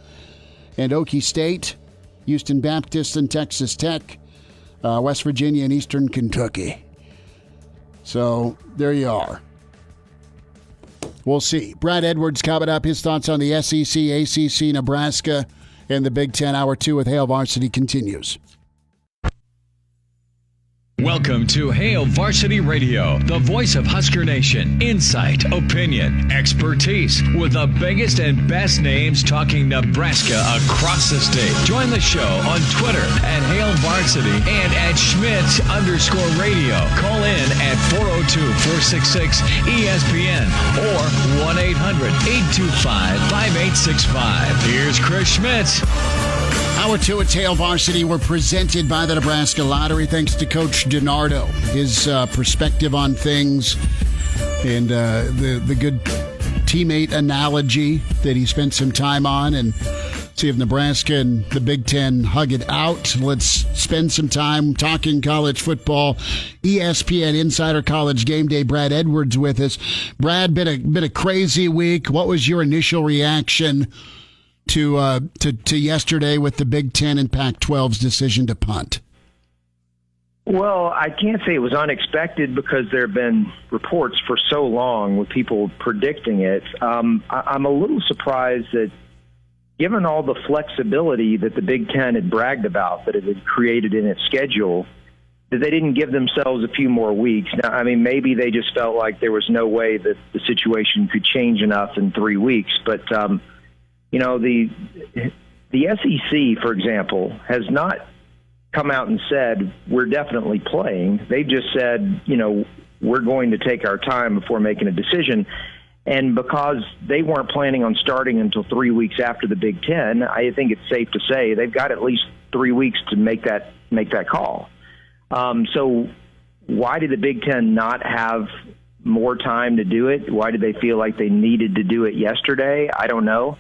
and Okie State, Houston Baptist and Texas Tech, West Virginia and Eastern Kentucky. So there you are. We'll see. Brad Edwards coming up. His thoughts on the SEC, ACC, Nebraska, and the Big Ten. Hour 2 with Hale Varsity continues. Welcome to Hale Varsity Radio, the voice of Husker Nation. Insight, opinion, expertise, with the biggest and best names talking Nebraska across the state. Join the show on Twitter at Hale Varsity and at Schmitz_radio. Call in at 402-466-ESPN or 1-800-825-5865. Here's Chris Schmitz. Hour 2 at Hale Varsity were presented by the Nebraska Lottery. Thanks to Coach DiNardo, his perspective on things and the good teammate analogy that he spent some time on. And see if Nebraska and the Big Ten hug it out. Let's spend some time talking college football. ESPN Insider College Game Day. Brad Edwards with us. Brad, been a crazy week. What was your initial reaction to yesterday with the Big Ten and Pac-12's decision to punt? Well, I can't say it was unexpected because there have been reports for so long with people predicting it. I'm a little surprised that, given all the flexibility that the Big Ten had bragged about, that it had created in its schedule, that they didn't give themselves a few more weeks. Now, I mean, maybe they just felt like there was no way that the situation could change enough in 3 weeks, but you know, the SEC, for example, has not come out and said, we're definitely playing. They've just said, you know, we're going to take our time before making a decision. And because they weren't planning on starting until 3 weeks after the Big Ten, I think it's safe to say they've got at least 3 weeks to make that call. So why did the Big Ten not have more time to do it? Why did they feel like they needed to do it yesterday? I don't know.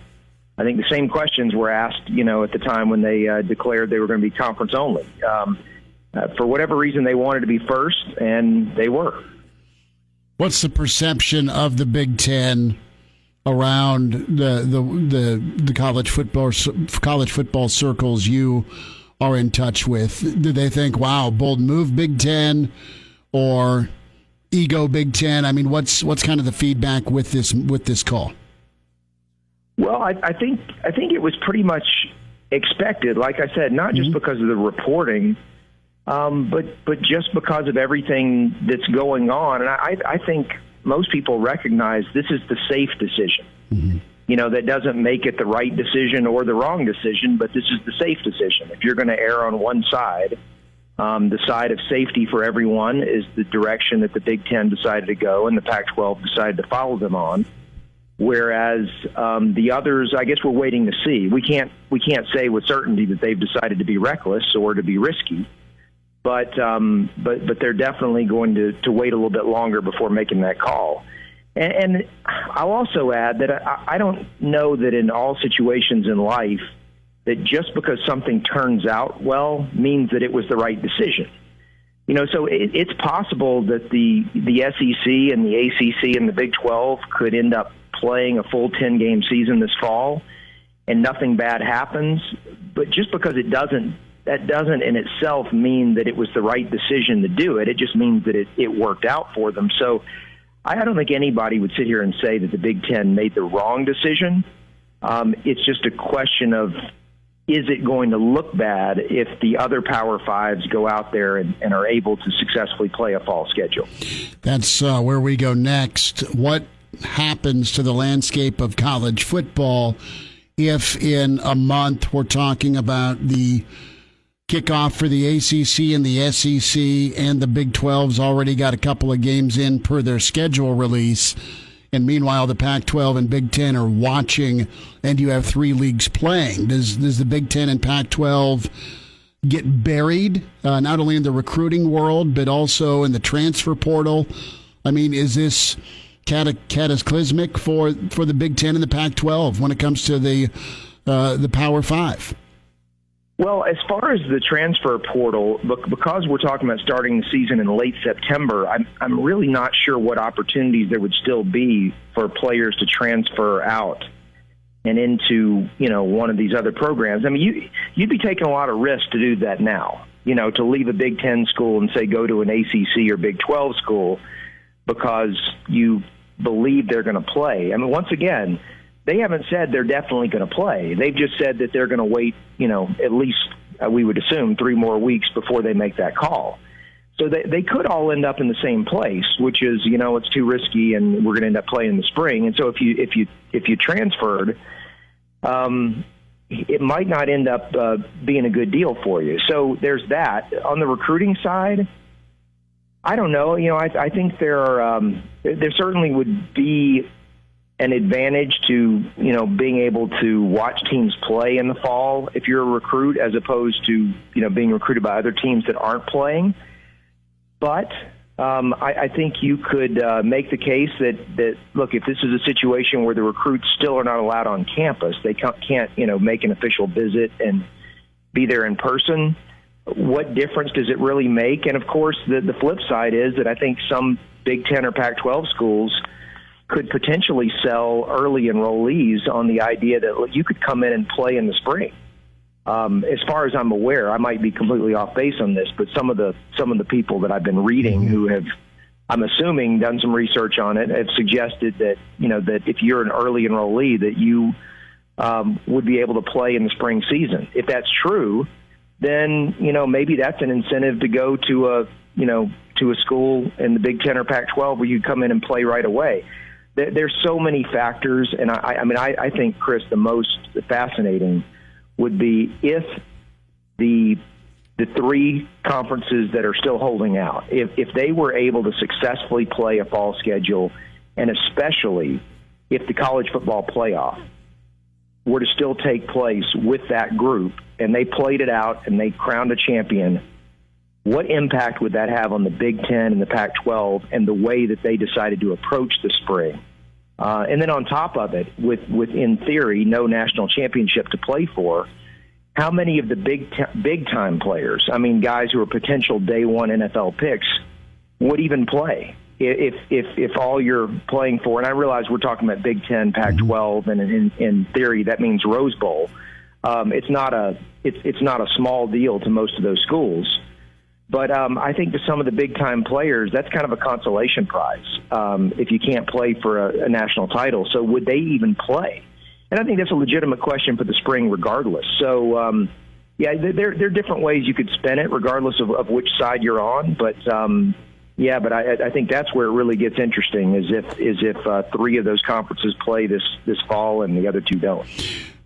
I think the same questions were asked, you know, at the time when they declared they were going to be conference only. For whatever reason, they wanted to be first, and they were. What's the perception of the Big Ten around the college football circles you are in touch with? Do they think, "Wow, bold move, Big Ten," or "Ego, Big Ten"? I mean, what's kind of the feedback with this call? Well, I think it was pretty much expected. Like I said, not just because of the reporting, but just because of everything that's going on. And I think most people recognize this is the safe decision. that doesn't make it the right decision or the wrong decision, but this is the safe decision. If you're going to err on one side, the side of safety for everyone is the direction that the Big Ten decided to go and the Pac-12 decided to follow them on. Whereas the others, I guess we're waiting to see. We can't say with certainty that they've decided to be reckless or to be risky, but they're definitely going to wait a little bit longer before making that call. And I'll also add that I don't know that in all situations in life that just because something turns out well means that it was the right decision. So it's possible that the SEC and the ACC and the Big 12 could end up playing a full 10-game season this fall and nothing bad happens. But just because that doesn't in itself mean that it was the right decision to do it. It just means that it worked out for them. So I don't think anybody would sit here and say that the Big Ten made the wrong decision. It's just a question of, is it going to look bad if the other Power Fives go out there and are able to successfully play a fall schedule? That's where we go next. What happens to the landscape of college football if in a month we're talking about the kickoff for the ACC and the SEC, and the Big 12's already got a couple of games in per their schedule release, and meanwhile the Pac-12 and Big 10 are watching, and you have 3 leagues playing? Does the Big 10 and Pac-12 get buried, not only in the recruiting world, but also in the transfer portal? I mean, is this cataclysmic for the Big 10 and the Pac-12 when it comes to the Power 5? Well, as far as the transfer portal, because we're talking about starting the season in late September, I'm really not sure what opportunities there would still be for players to transfer out and into, one of these other programs. I mean, you'd be taking a lot of risk to do that now, to leave a Big 10 school and say go to an ACC or Big 12 school because you believe they're going to play. I mean, once again, they haven't said they're definitely going to play. They've just said that they're going to wait, at least we would assume 3 more weeks before they make that call. So they could all end up in the same place, which is, it's too risky and we're going to end up playing in the spring. And so if you transferred, it might not end up being a good deal for you. So there's that. On the recruiting side, I don't know. I think there certainly would be an advantage to, being able to watch teams play in the fall if you're a recruit, as opposed to, being recruited by other teams that aren't playing. But I think you could make the case that, look, if this is a situation where the recruits still are not allowed on campus, they can't make an official visit and be there in person, what difference does it really make? And, of course, the flip side is that I think some Big 10 or Pac-12 schools could potentially sell early enrollees on the idea that you could come in and play in the spring. As far as I'm aware, I might be completely off base on this, but some of the people that I've been reading who have, I'm assuming, done some research on it, have suggested that that if you're an early enrollee, that you would be able to play in the spring season. If that's true, then maybe that's an incentive to go to a school in the Big 10 or Pac-12 where you come in and play right away. There's so many factors, and I think, Chris, the most fascinating would be if the 3 conferences that are still holding out, if they were able to successfully play a fall schedule, and especially if the college football playoff were to still take place with that group, and they played it out and they crowned a champion, what impact would that have on the Big Ten and the Pac-12 and the way that they decided to approach the spring? And then on top of it, with in theory, no national championship to play for, how many of the big-time players, guys who are potential day one NFL picks, would even play? If all you're playing for, and I realize we're talking about Big Ten, Pac-12, and in theory that means Rose Bowl. It's not a small deal to most of those schools. But I think to some of the big-time players, that's kind of a consolation prize if you can't play for a national title. So would they even play? And I think that's a legitimate question for the spring regardless. So, there are different ways you could spin it regardless of which side you're on. But, Yeah, but I think that's where it really gets interesting, is if three of those conferences play this fall and the other two don't.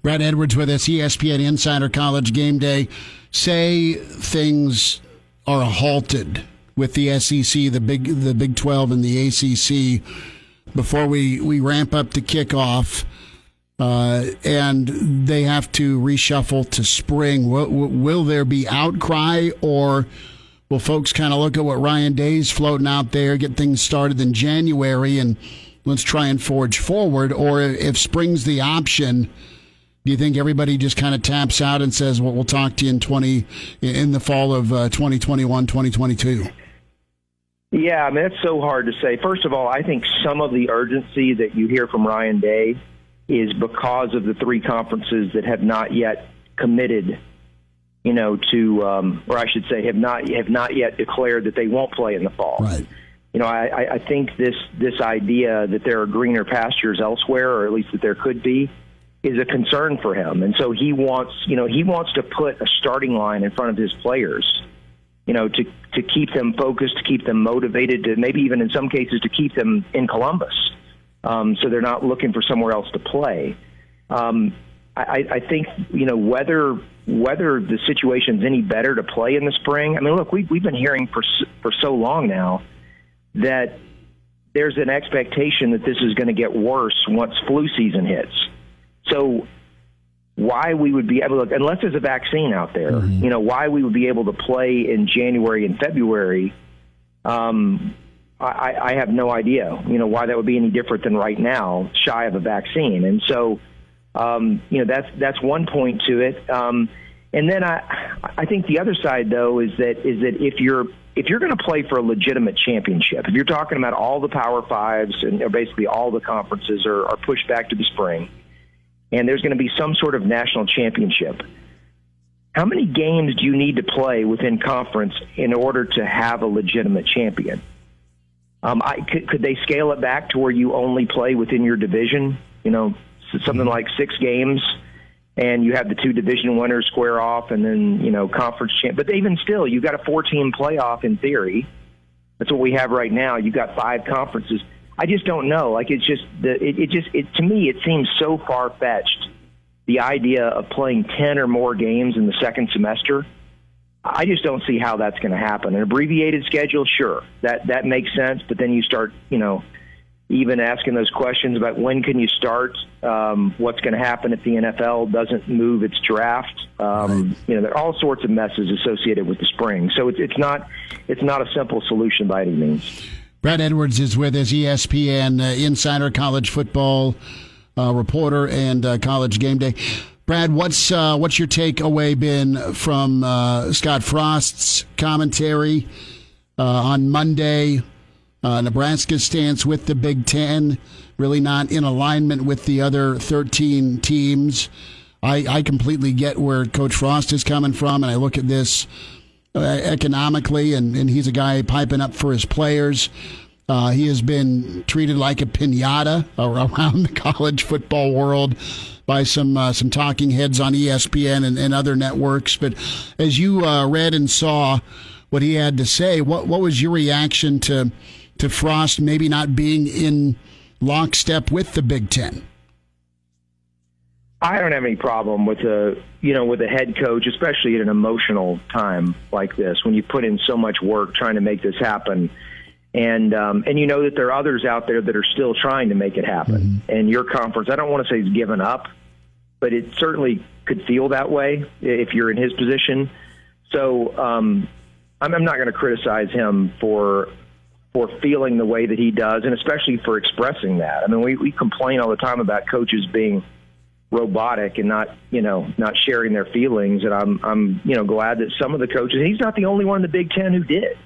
Brad Edwards with us, ESPN Insider College Game Day. Say things are halted with the SEC, the Big 12, and the ACC before we ramp up to kickoff, and they have to reshuffle to spring. Will there be outcry, or will folks kind of look at what Ryan Day's floating out there, get things started in January, and let's try and forge forward? Or if spring's the option, do you think everybody just kind of taps out and says, well, we'll talk to you in the fall of 2021, 2022? Yeah, I mean, it's so hard to say. First of all, I think some of the urgency that you hear from Ryan Day is because of the three conferences that have not yet committed, to, or I should say, have not yet declared that they won't play in the fall. Right. I think this idea that there are greener pastures elsewhere, or at least that there could be, is a concern for him. And so he wants to put a starting line in front of his players, to keep them focused, to keep them motivated, to maybe even in some cases to keep them in Columbus, so they're not looking for somewhere else to play. I think, whether the situation's any better to play in the spring. I mean, look, we've been hearing for so long now that there's an expectation that this is going to get worse once flu season hits. So why we would be able to, unless there's a vaccine out there, why we would be able to play in January and February, I have no idea, why that would be any different than right now, shy of a vaccine. And so, that's one point to it. And then I think the other side, though, is that if you're going to play for a legitimate championship, if you're talking about all the Power Fives and basically all the conferences are pushed back to the spring, and there's going to be some sort of national championship, how many games do you need to play within conference in order to have a legitimate champion? Could they scale it back to where you only play within your division, something like 6 games, and you have the 2 division winners square off, and then, conference champ. But even still, you've got a 4-team playoff in theory. That's what we have right now. You've got 5 conferences. I just don't know. Like, it's just to me, it seems so far-fetched, the idea of playing 10 or more games in the second semester. I just don't see how that's going to happen. An abbreviated schedule, sure, that makes sense. But then you start, even asking those questions about when can you start, what's going to happen if the NFL doesn't move its draft. There are all sorts of messes associated with the spring. So it's not a simple solution by any means. Brad Edwards is with us, ESPN Insider College Football reporter and College Game Day. Brad, what's your takeaway been from Scott Frost's commentary on Monday? Nebraska's stance with the Big Ten, really not in alignment with the other 13 teams. I completely get where Coach Frost is coming from, and I look at this economically, and he's a guy piping up for his players. He has been treated like a piñata around the college football world by some talking heads on ESPN and other networks. But as you read and saw what he had to say, what was your reaction to Frost maybe not being in lockstep with the Big Ten? I don't have any problem with a head coach, especially at an emotional time like this, when you put in so much work trying to make this happen. And you know that there are others out there that are still trying to make it happen. Mm-hmm. And your conference, I don't want to say it's given up, but it certainly could feel that way if you're in his position. So I'm not going to criticize him for feeling the way that he does, and especially for expressing that. I mean, we complain all the time about coaches being robotic and not sharing their feelings. And I'm glad that some of the coaches, he's not the only one in the Big Ten who did.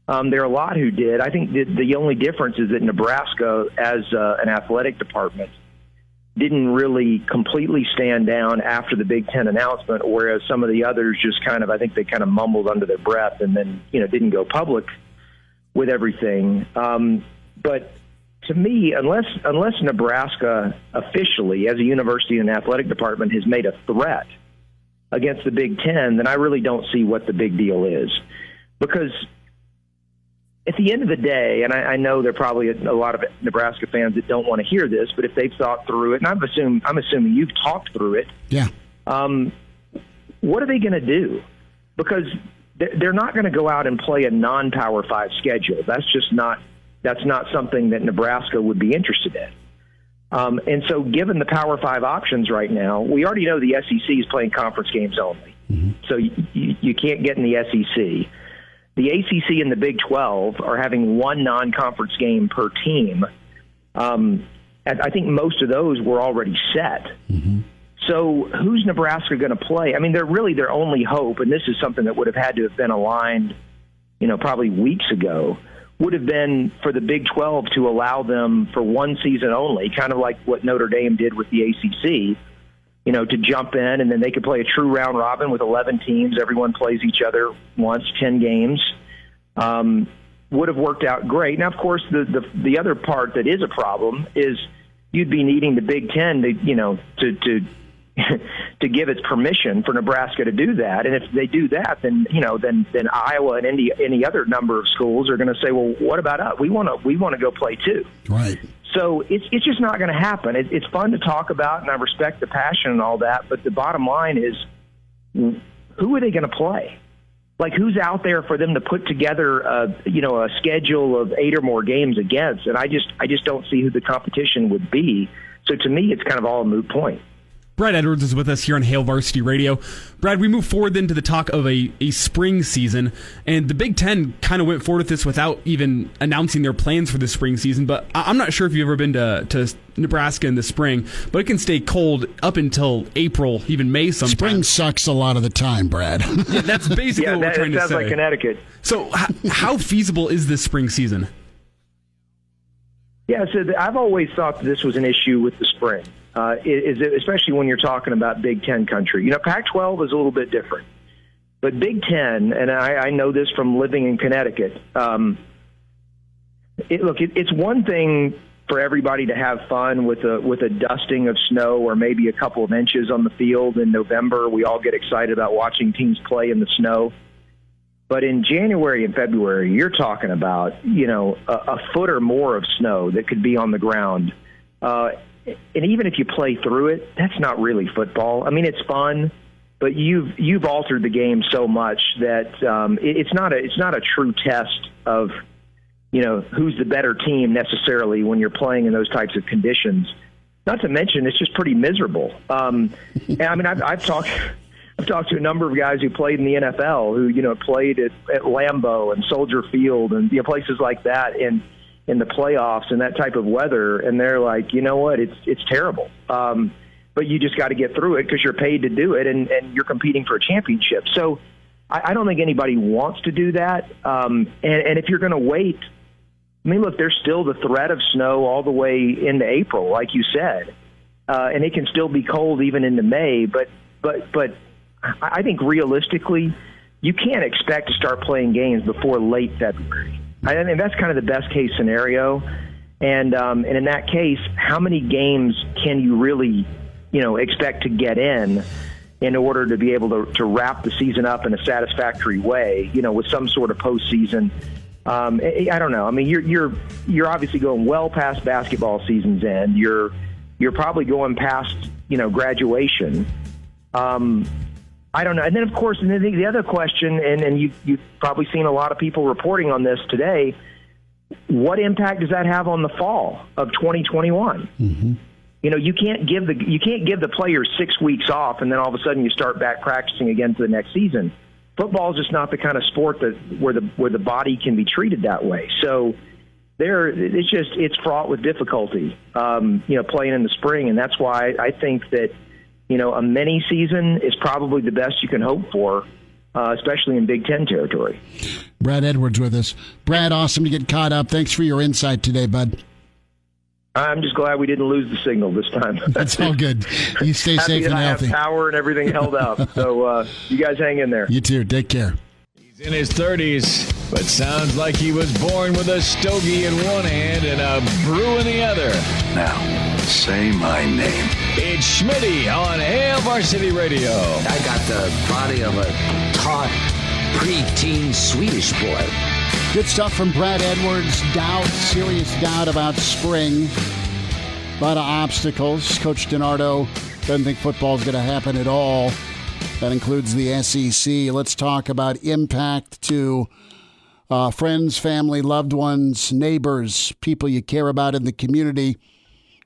There are a lot who did. I think the only difference is that Nebraska, as an athletic department, didn't really completely stand down after the Big Ten announcement, whereas some of the others just I think they kind of mumbled under their breath and then, didn't go public with everything. But to me, unless Nebraska officially, as a university and athletic department, has made a threat against the Big Ten, then I really don't see what the big deal is. Because at the end of the day, and I know there are probably a lot of Nebraska fans that don't want to hear this, but if they've thought through it, and I'm assuming you've talked through it. Yeah. What are they going to do? Because they're not going to go out and play a non-Power 5 schedule. That's not something that Nebraska would be interested in. And so given the Power 5 options right now, we already know the SEC is playing conference games only. Mm-hmm. So you can't get in the SEC. The ACC and the Big 12 are having one non-conference game per team. I think most of those were already set. Mm-hmm. So who's Nebraska going to play? I mean, they're really their only hope, and this is something that would have had to have been aligned, probably weeks ago, would have been for the Big 12 to allow them for one season only, kind of like what Notre Dame did with the ACC, to jump in, and then they could play a true round robin with 11 teams. Everyone plays each other once, 10 games. Would have worked out great. Now, of course, the other part that is a problem is you'd be needing the Big Ten to to give its permission for Nebraska to do that. And if they do that, then then Iowa and any other number of schools are going to say, well, what about us? We want to go play too. Right. So it's just not going to happen. It's fun to talk about, and I respect the passion and all that. But the bottom line is, who are they going to play? Like, who's out there for them to put together a schedule of 8 or more games against? And I just don't see who the competition would be. So to me, it's kind of all a moot point. Brad Edwards is with us here on Hail Varsity Radio. Brad, we move forward then to the talk of a spring season, and the Big Ten kind of went forward with this without even announcing their plans for the spring season, but I'm not sure if you've ever been to Nebraska in the spring, but it can stay cold up until April, even May sometimes. Spring sucks a lot of the time, Brad. Yeah, that's basically what we're trying to say. Sounds like Connecticut. So how feasible is this spring season? Yeah, so I've always thought that this was an issue with the spring. Especially when you're talking about Big Ten country. Pac-12 is a little bit different. But Big Ten, and I know this from living in Connecticut, it's one thing for everybody to have fun with a dusting of snow or maybe a couple of inches on the field in November. We all get excited about watching teams play in the snow. But in January and February, you're talking about, a foot or more of snow that could be on the ground. And even if you play through it, that's not really football. I mean, it's fun, but you've altered the game so much that it's not a true test of who's the better team necessarily when you're playing in those types of conditions. Not to mention, it's just pretty miserable. And I mean, I've talked to a number of guys who played in the NFL who played at Lambeau and Soldier Field and places like that in the playoffs and that type of weather, and they're like, you know what, it's terrible. But you just got to get through it because you're paid to do it, and you're competing for a championship. So I don't think anybody wants to do that. And if you're going to wait, I mean, look, there's still the threat of snow all the way into April, like you said, and it can still be cold even into May. But I think realistically, you can't expect to start playing games before late February. I think that's kind of the best case scenario. And in that case, how many games can you really, expect to get in order to be able to wrap the season up in a satisfactory way, with some sort of postseason? I don't know. I mean, you're obviously going well past basketball season's end. You're probably going past, graduation. I don't know. And then, of course, the other question, and you've probably seen a lot of people reporting on this today, what impact does that have on the fall of 2021? Mm-hmm. You can't give the players 6 weeks off and then all of a sudden you start back practicing again for the next season. Football is just not the kind of sport where the body can be treated that way. So it's fraught with difficulty, playing in the spring, and that's why I think that a mini season is probably the best you can hope for, especially in Big Ten territory. Brad Edwards with us. Brad, awesome to get caught up. Thanks for your insight today, bud. I'm just glad we didn't lose the signal this time. That's all good. You stay safe and healthy. I have power and everything held up. So you guys hang in there. You too. Take care. He's in his 30s, but sounds like he was born with a stogie in one hand and a brew in the other. Now, say my name. It's Schmitty on Hail Varsity Radio. I got the body of a taut, preteen Swedish boy. Good stuff from Brad Edwards. Serious doubt about spring. A lot of obstacles. Coach DiNardo doesn't think football is going to happen at all. That includes the SEC. Let's talk about impact to friends, family, loved ones, neighbors, people you care about in the community.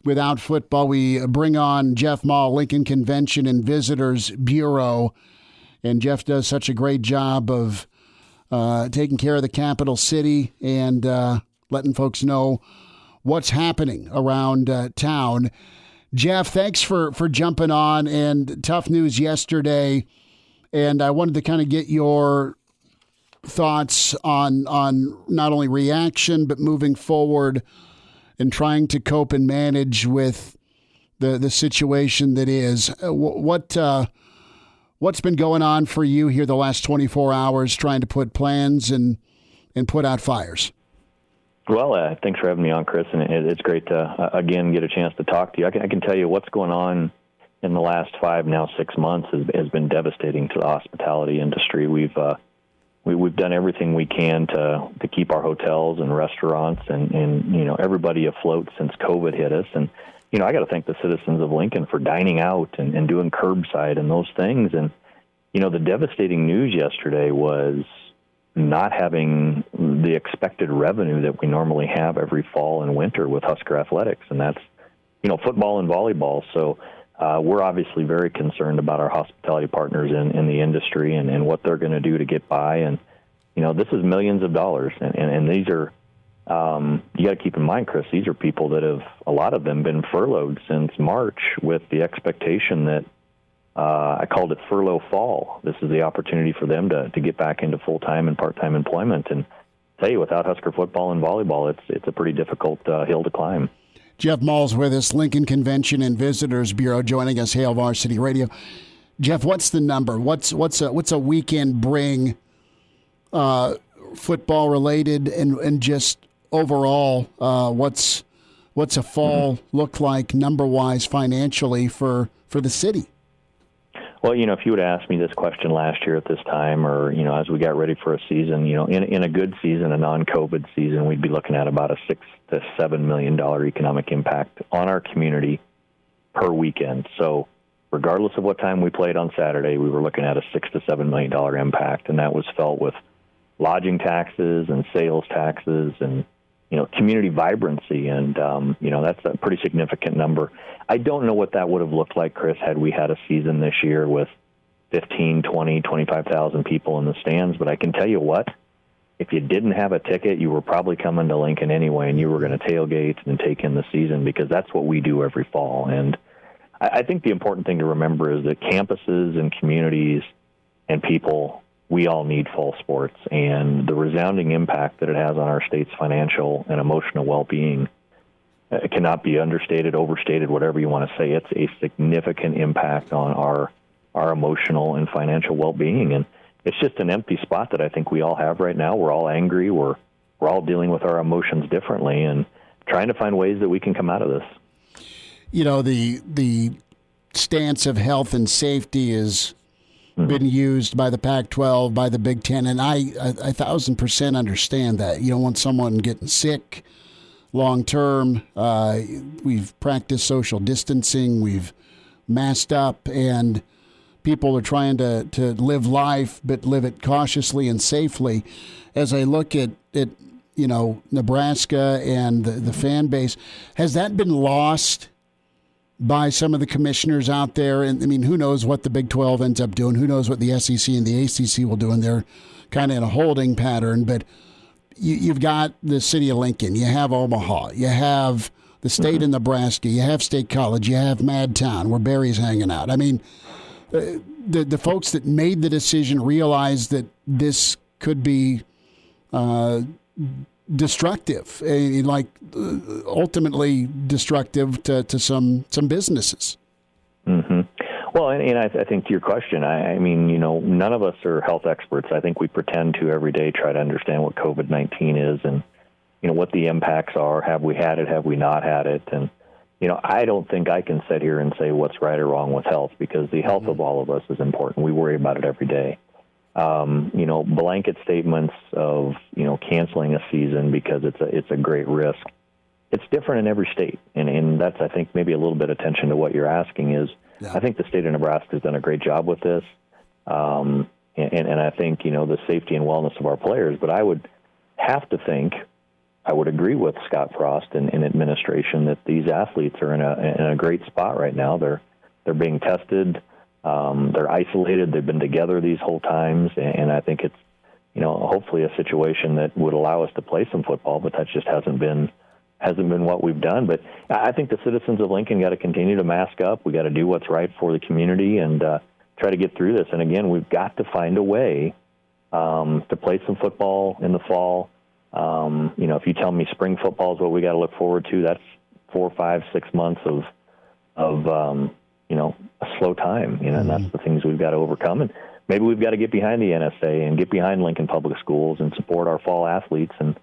Without football, we bring on Jeff Mall, Lincoln Convention and Visitors Bureau. And Jeff does such a great job of taking care of the capital city and letting folks know what's happening around town. Jeff, thanks for jumping on, and tough news yesterday. And I wanted to kind of get your thoughts on not only reaction, but moving forward and trying to cope and manage with the situation that is. What's been going on for you here the last 24 hours trying to put plans and put out fires? Well, thanks for having me on, Chris, and it's great to, again, get a chance to talk to you. I can tell you what's going on in the last 5, now 6 months has been devastating to the hospitality industry. We've done everything we can to keep our hotels and restaurants and everybody afloat since COVID hit us. And I got to thank the citizens of Lincoln for dining out and doing curbside and those things. And, the devastating news yesterday was not having the expected revenue that we normally have every fall and winter with Husker athletics. And that's, football and volleyball. So we're obviously very concerned about our hospitality partners in the industry and what they're going to do to get by. And, this is millions of dollars. And these are, you got to keep in mind, Chris, these are people that have, a lot of them, been furloughed since March with the expectation that I called it furlough fall. This is the opportunity for them to get back into full-time and part-time employment. And tell you, without Husker football and volleyball, it's a pretty difficult hill to climb. Jeff Mall's with us, Lincoln Convention and Visitors Bureau, joining us, Hail Varsity Radio. Jeff, what's the number? What's a weekend bring, football related and just overall? What's a fall look like number wise financially for the city? Well, if you would have asked me this question last year at this time, or as we got ready for a season, in a good season, a non-COVID season, we'd be looking at about a $6 to $7 million economic impact on our community per weekend. So regardless of what time we played on Saturday, we were looking at a $6 to $7 million impact, and that was felt with lodging taxes and sales taxes and community vibrancy, and that's a pretty significant number. I don't know what that would have looked like, Chris, had we had a season this year with 15, 20, 25,000 people in the stands, but I can tell you what, if you didn't have a ticket, you were probably coming to Lincoln anyway, and you were going to tailgate and take in the season, because that's what we do every fall. And I think the important thing to remember is that campuses and communities and people, we all need fall sports, and the resounding impact that it has on our state's financial and emotional well-being cannot be understated, overstated, whatever you want to say. It's a significant impact on our emotional and financial well-being, and it's just an empty spot that I think we all have right now. We're all angry. We're all dealing with our emotions differently and trying to find ways that we can come out of this. The stance of health and safety is been used by the Pac-12, by the Big Ten, and I 1,000% understand that. You don't want someone getting sick long term. We've practiced social distancing, we've masked up, and people are trying to live life, but live it cautiously and safely. As I look at Nebraska and the fan base, has that been lost by some of the commissioners out there? And I mean, who knows what the Big 12 ends up doing? Who knows what the SEC and the ACC will do? And they're kind of in a holding pattern. But you've got the city of Lincoln, you have Omaha, you have the state of Nebraska, you have State College, you have Madtown, where Barry's hanging out. I mean, the folks that made the decision realized that this could be destructive, ultimately destructive to some businesses. Mm-hmm. Well, and I think to your question, I mean, none of us are health experts. I think we pretend to every day try to understand what COVID-19 is and, what the impacts are. Have we had it? Have we not had it? And, I don't think I can sit here and say what's right or wrong with health, because the health of all of us is important. We worry about it every day. blanket statements of, canceling a season because it's a great risk. It's different in every state. And that's, I think, maybe a little bit of attention to what you're asking is, I think the state of Nebraska has done a great job with this. And I think, the safety and wellness of our players. But I would have to think, I would agree with Scott Frost and administration that these athletes are in a great spot right now. They're being tested. They're isolated. They've been together these whole times. And I think it's, hopefully a situation that would allow us to play some football, but that just hasn't been what we've done. But I think the citizens of Lincoln got to continue to mask up. We got to do what's right for the community and try to get through this. And again, we've got to find a way to play some football in the fall. If you tell me spring football is what we got to look forward to, that's 4, 5, 6 months of a slow time, and that's the things we've got to overcome. And maybe we've got to get behind the NSA and get behind Lincoln Public Schools and support our fall athletes and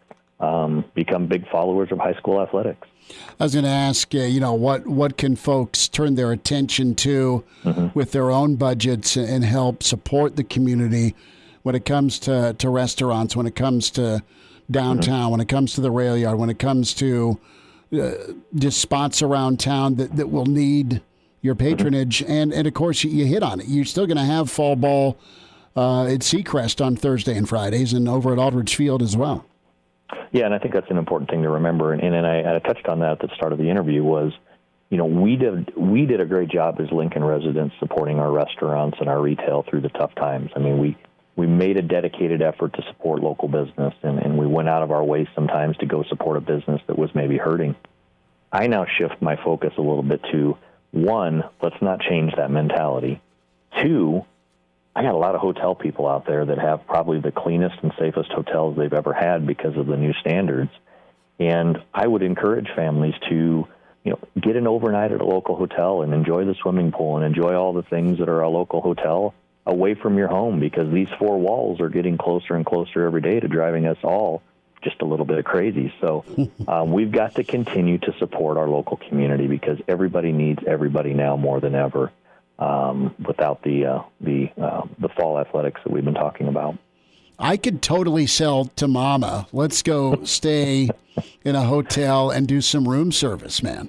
become big followers of high school athletics. I was going to ask, what can folks turn their attention to with their own budgets and help support the community when it comes to restaurants, when it comes to downtown, when it comes to the rail yard, when it comes to just spots around town that will need your patronage. And of course, you hit on it. You're still going to have fall ball at Seacrest on Thursday and Fridays and over at Aldridge Field as well. Yeah, and I think that's an important thing to remember. And I touched on that at the start of the interview was, we did a great job as Lincoln residents supporting our restaurants and our retail through the tough times. I mean, we made a dedicated effort to support local business, and we went out of our way sometimes to go support a business that was maybe hurting. I now shift my focus a little bit to, 1, let's not change that mentality. 2, I got a lot of hotel people out there that have probably the cleanest and safest hotels they've ever had because of the new standards. And I would encourage families to, get an overnight at a local hotel and enjoy the swimming pool and enjoy all the things that are a local hotel away from your home, because these 4 walls are getting closer and closer every day to driving us all just a little bit crazy. So we've got to continue to support our local community because everybody needs everybody now more than ever. Without the fall athletics that we've been talking about. I could totally sell to Mama. Let's go stay in a hotel and do some room service, man.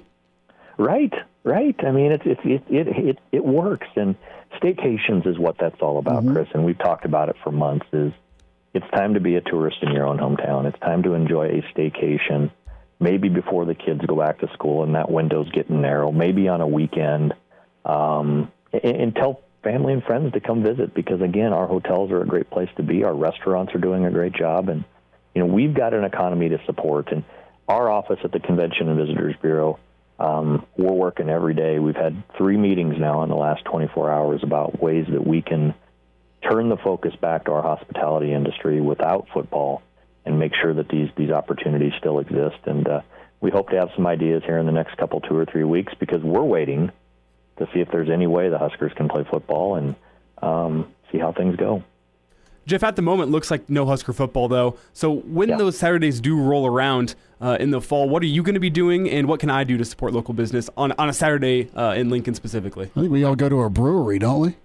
Right. I mean, it works, and staycations is what that's all about, Chris. And we've talked about it for months. It's time to be a tourist in your own hometown. It's time to enjoy a staycation, maybe before the kids go back to school and that window's getting narrow. Maybe on a weekend. And tell family and friends to come visit because, again, our hotels are a great place to be. Our restaurants are doing a great job. And, we've got an economy to support. And our office at the Convention and Visitors Bureau, we're working every day. We've had 3 meetings now in the last 24 hours about ways that we can turn the focus back to our hospitality industry without football and make sure that these opportunities still exist. And we hope to have some ideas here in the next 2 or 3 weeks because we're waiting to see if there's any way the Huskers can play football and see how things go. Jeff, at the moment, looks like no Husker football, though. So when those Saturdays do roll around in the fall, what are you going to be doing, and what can I do to support local business on a Saturday in Lincoln specifically? I think we all go to a brewery, don't we?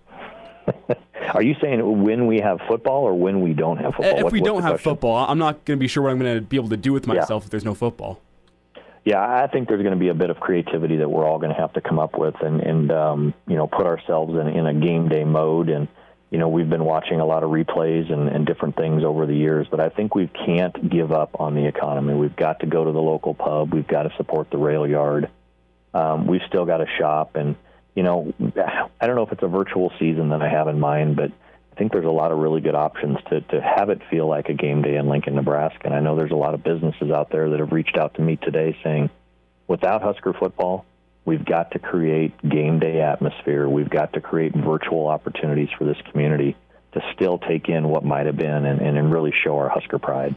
Are you saying when we have football or when we don't have football? If we don't have football, I'm not going to be sure what I'm going to be able to do with myself if there's no football. Yeah, I think there's going to be a bit of creativity that we're all going to have to come up with and put ourselves in a game day mode. And, we've been watching a lot of replays and different things over the years, but I think we can't give up on the economy. We've got to go to the local pub. We've got to support the rail yard. We've still got to shop. And, I don't know if it's a virtual season that I have in mind, but I think there's a lot of really good options to have it feel like a game day in Lincoln, Nebraska. And I know there's a lot of businesses out there that have reached out to me today saying, without Husker football, we've got to create game day atmosphere. We've got to create virtual opportunities for this community to still take in what might have been and really show our Husker pride.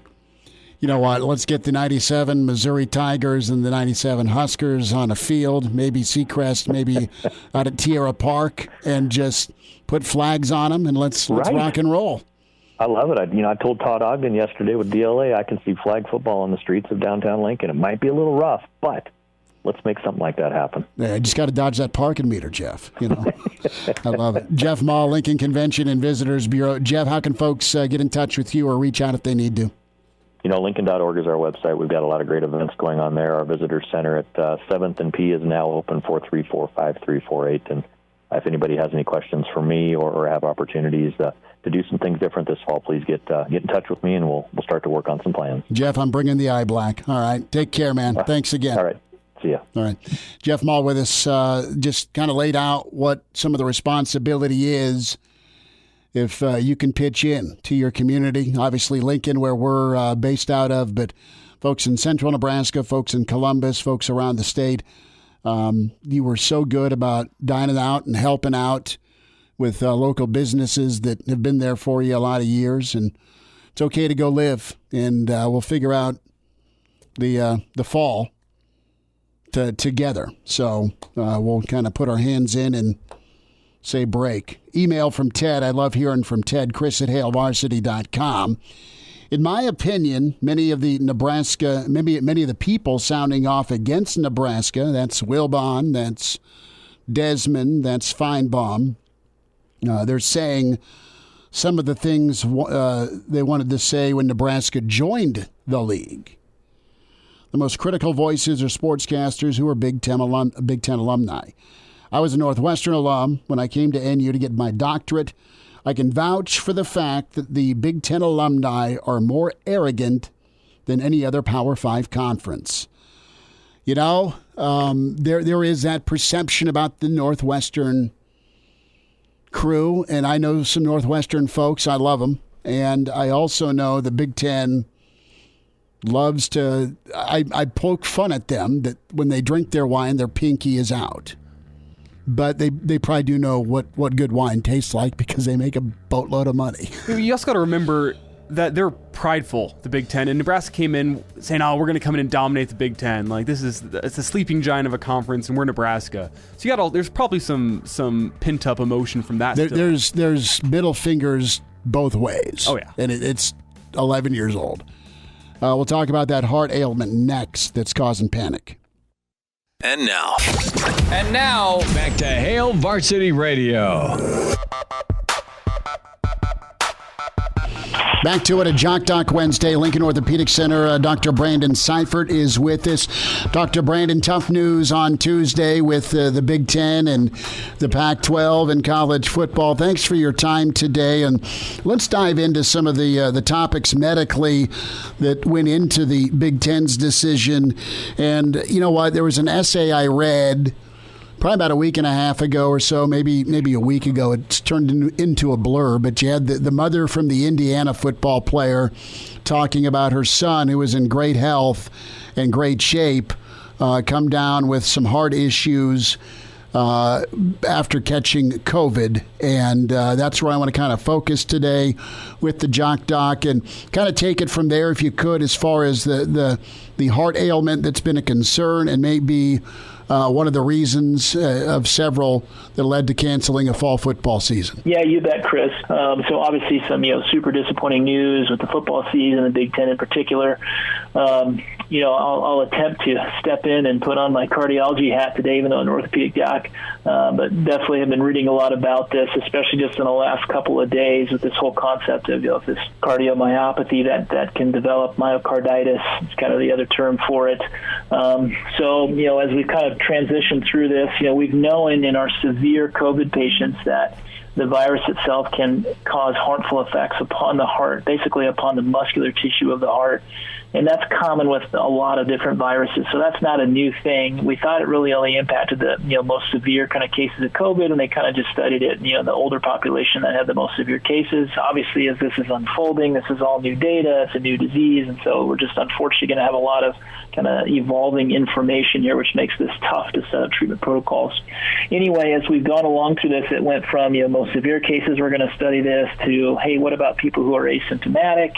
You know what? Let's get the 97 Missouri Tigers and the 97 Huskers on a field, maybe Seacrest, maybe out at Tierra Park, and just put flags on them, and let's rock and roll. I love it. I told Todd Ogden yesterday with DLA I can see flag football on the streets of downtown Lincoln. It might be a little rough, but let's make something like that happen. Yeah, I just got to dodge that parking meter, Jeff. I love it. Jeff Mall, Lincoln Convention and Visitors Bureau. Jeff, how can folks get in touch with you or reach out if they need to? Lincoln.org is our website. We've got a lot of great events going on there. Our visitor center at 7th and P is now open, 434-5348. And if anybody has any questions for me or have opportunities to do some things different this fall, please get in touch with me, and we'll start to work on some plans. Jeff, I'm bringing the eye black. All right. Take care, man. Thanks again. All right. See ya. All right. Jeff Mall with us, just kind of laid out what some of the responsibility is if you can pitch in to your community. Obviously, Lincoln, where we're based out of, but folks in central Nebraska, folks in Columbus, folks around the state, you were so good about dining out and helping out with local businesses that have been there for you a lot of years. And it's okay to go live, and we'll figure out the fall together. So we'll kind of put our hands in and say break. Email from Ted. I love hearing from Ted. Chris@HaleVarsity.com. In my opinion, many of the people sounding off against Nebraska, that's Wilbon, that's Desmond, that's Feinbaum, they're saying some of the things they wanted to say when Nebraska joined the league. The most critical voices are sportscasters who are Big Ten alumni. I was a Northwestern alum when I came to NU to get my doctorate. I can vouch for the fact that the Big Ten alumni are more arrogant than any other Power 5 conference. There is that perception about the Northwestern crew, and I know some Northwestern folks. I love them. And I also know the Big Ten loves to, I poke fun at them that when they drink their wine, their pinky is out. But they probably do know what good wine tastes like because they make a boatload of money. You also got to remember that they're prideful, the Big Ten. And Nebraska came in saying, we're going to come in and dominate the Big Ten. Like, it's a sleeping giant of a conference, and we're Nebraska. So there's probably some pent-up emotion from that. There's middle fingers both ways. Oh, yeah. And it's 11 years old. We'll talk about that heart ailment next that's causing panic. And now, back to Hale Varsity Radio. Back to it, a Jock Doc Wednesday. Lincoln Orthopedic Center, Dr. Brandon Seifert is with us. Dr. Brandon, tough news on Tuesday with the Big Ten and the Pac-12 and college football. Thanks for your time today. And let's dive into some of the topics medically that went into the Big Ten's decision. And you know what? There was an essay I read probably about a week and a half ago or so, maybe a week ago. It's turned into a blur, but you had the mother from the Indiana football player talking about her son, who was in great health and great shape, come down with some heart issues after catching COVID. And that's where I want to kind of focus today with the Jock Doc and kind of take it from there, if you could, as far as the heart ailment that's been a concern and maybe one of the reasons of several that led to canceling a fall football season. Yeah, you bet, Chris. So obviously some super disappointing news with the football season, the Big Ten in particular. I'll attempt to step in and put on my cardiology hat today, even though I'm an orthopedic doc. But definitely have been reading a lot about this, especially just in the last couple of days with this whole concept of this cardiomyopathy that can develop myocarditis. It's kind of the other term for it. As we kind of transition through this, we've known in our severe COVID patients that the virus itself can cause harmful effects upon the heart, basically upon the muscular tissue of the heart. And that's common with a lot of different viruses. So that's not a new thing. We thought it really only impacted the most severe kind of cases of COVID, and they kind of just studied it in the older population that had the most severe cases. Obviously, as this is unfolding, this is all new data. It's a new disease, and so we're just unfortunately going to have a lot of kind of evolving information here, which makes this tough to set up treatment protocols. Anyway, as we've gone along through this, it went from most severe cases, we're going to study this, to, hey, what about people who are asymptomatic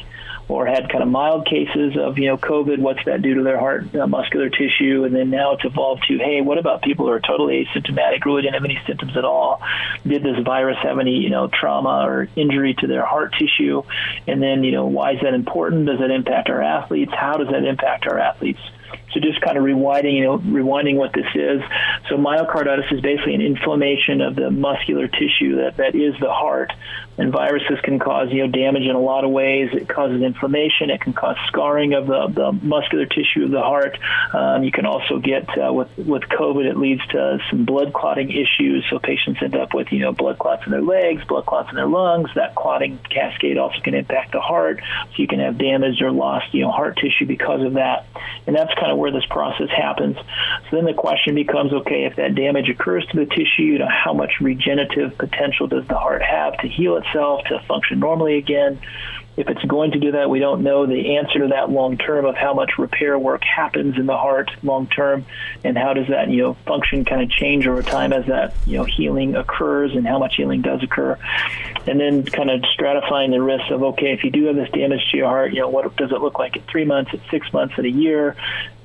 or had kind of mild cases of COVID? What's that do to their heart muscular tissue? And then now it's evolved to, hey, what about people who are totally asymptomatic, really didn't have any symptoms at all? Did this virus have any trauma or injury to their heart tissue? And then why is that important? Does it impact our athletes? How does that impact our athletes? So just kind of rewinding what this is. So myocarditis is basically an inflammation of the muscular tissue that is the heart. And viruses can cause damage in a lot of ways. It causes inflammation. It can cause scarring of the muscular tissue of the heart. You can also get with COVID, it leads to some blood clotting issues. So patients end up with blood clots in their legs, blood clots in their lungs. That clotting cascade also can impact the heart. So you can have damaged or lost heart tissue because of that. And that's kind of where this process happens. So then the question becomes, okay, if that damage occurs to the tissue, how much regenerative potential does the heart have to heal itself, to function normally again? If it's going to do that, we don't know the answer to that long term of how much repair work happens in the heart long term, and how does that function kind of change over time as that healing occurs, and how much healing does occur. And then kind of stratifying the risks of, okay, if you do have this damage to your heart, what does it look like at 3 months, at 6 months, at a year?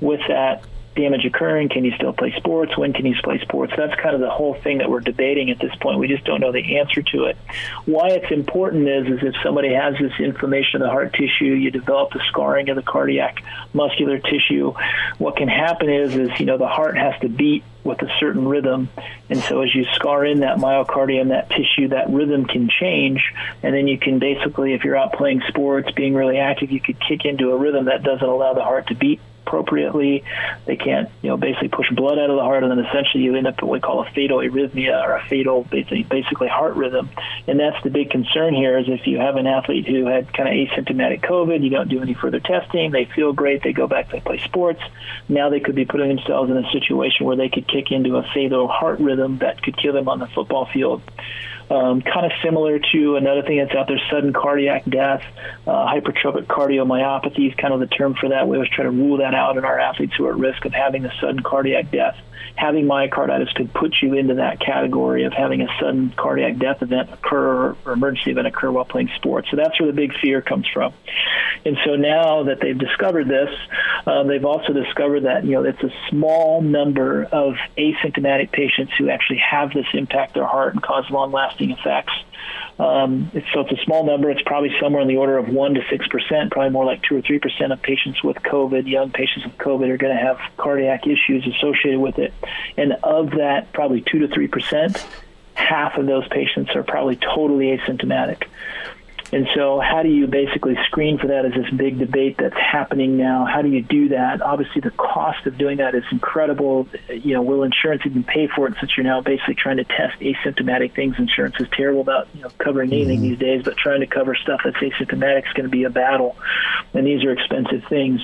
With that damage occurring, can you still play sports? When can you play sports? That's kind of the whole thing that we're debating at this point. We just don't know the answer to it. Why it's important is if somebody has this inflammation of the heart tissue, you develop the scarring of the cardiac muscular tissue. What can happen is the heart has to beat with a certain rhythm, and so as you scar in that myocardium, that tissue, that rhythm can change, and then you can basically, if you're out playing sports, being really active, you could kick into a rhythm that doesn't allow the heart to beat appropriately. They can't, basically push blood out of the heart, and then essentially you end up with what we call a fatal arrhythmia, or a fatal, basically heart rhythm. And that's the big concern here, is if you have an athlete who had kind of asymptomatic COVID, you don't do any further testing, they feel great, they go back, they play sports. Now they could be putting themselves in a situation where they could kick into a fatal heart rhythm that could kill them on the football field. Kind of similar to another thing that's out there, sudden cardiac death, hypertrophic cardiomyopathy is kind of the term for that. We always try to rule that out in our athletes who are at risk of having a sudden cardiac death. Having myocarditis could put you into that category of having a sudden cardiac death event occur, or emergency event occur while playing sports. So that's where the big fear comes from. And so now that they've discovered this, they've also discovered that it's a small number of asymptomatic patients who actually have this impact their heart and cause long-lasting effects. So it's a small number. It's probably somewhere in the order of 1% to 6%, probably more like 2 or 3% of patients with COVID, young patients with COVID, are going to have cardiac issues associated with it. And of that, probably 2 to 3%, half of those patients are probably totally asymptomatic. And so how do you basically screen for that is this big debate that's happening now. How do you do that? Obviously, the cost of doing that is incredible. Will insurance even pay for it, since you're now basically trying to test asymptomatic things? Insurance is terrible about covering anything these days, but trying to cover stuff that's asymptomatic is going to be a battle. And these are expensive things.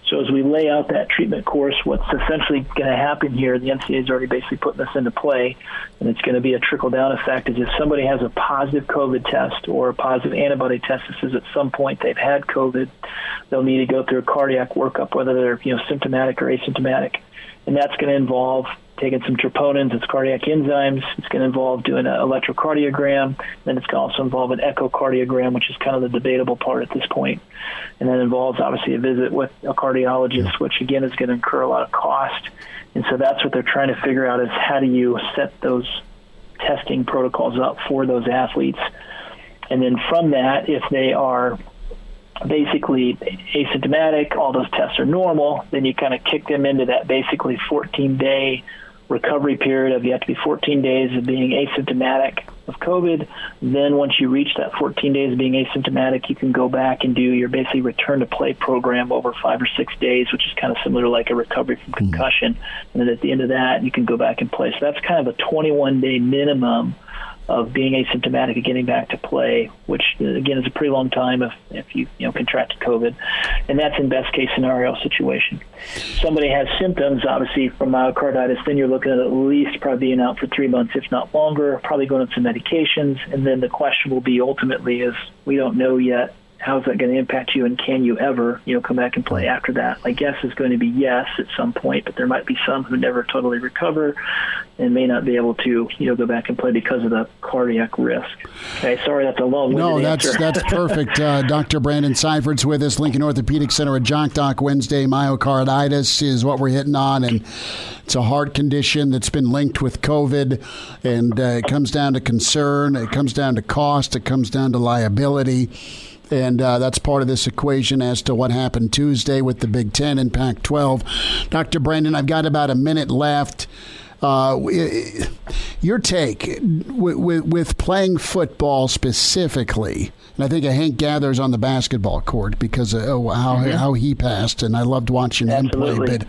So as we lay out that treatment course, what's essentially going to happen here, the NCAA is already basically putting this into play, and it's going to be a trickle-down effect, is if somebody has a positive COVID test or a positive antibody test that says at some point they've had COVID, they'll need to go through a cardiac workup, whether they're symptomatic or asymptomatic. And that's going to involve taking some troponins, it's cardiac enzymes. It's going to involve doing an electrocardiogram. Then it's going to also involve an echocardiogram, which is kind of the debatable part at this point. And that involves, obviously, a visit with a cardiologist, which, again, is going to incur a lot of cost. And so that's what they're trying to figure out, is how do you set those testing protocols up for those athletes. And then from that, if they are basically asymptomatic, all those tests are normal, then you kind of kick them into that basically 14-day recovery period of you have to be 14 days of being asymptomatic of COVID. Then once you reach that 14 days of being asymptomatic, you can go back and do your basically return to play program over 5 or 6 days, which is kind of similar to like a recovery from concussion. And then at the end of that, you can go back and play. So that's kind of a 21-day minimum of being asymptomatic and getting back to play, which again is a pretty long time if you contracted COVID, and that's in best case scenario situation. Somebody has symptoms, obviously, from myocarditis, then you're looking at least probably being out for 3 months, if not longer, probably going on some medications, and then the question will be ultimately is we don't know yet. How's that going to impact you, and can you ever, come back and play after that? My guess is going to be yes at some point, but there might be some who never totally recover and may not be able to, go back and play because of the cardiac risk. Okay, sorry, that's a long-winded answer. That's perfect. Dr. Brandon Seifert's with us, Lincoln Orthopedic Center at Jock Doc Wednesday. Myocarditis is what we're hitting on, and it's a heart condition that's been linked with COVID, and it comes down to concern, it comes down to cost, it comes down to liability. And that's part of this equation as to what happened Tuesday with the Big Ten and Pac-12. Dr. Brandon, I've got about a minute left. Your take with playing football specifically, and I think Hank Gathers on the basketball court because of how he passed, and I loved watching him play. But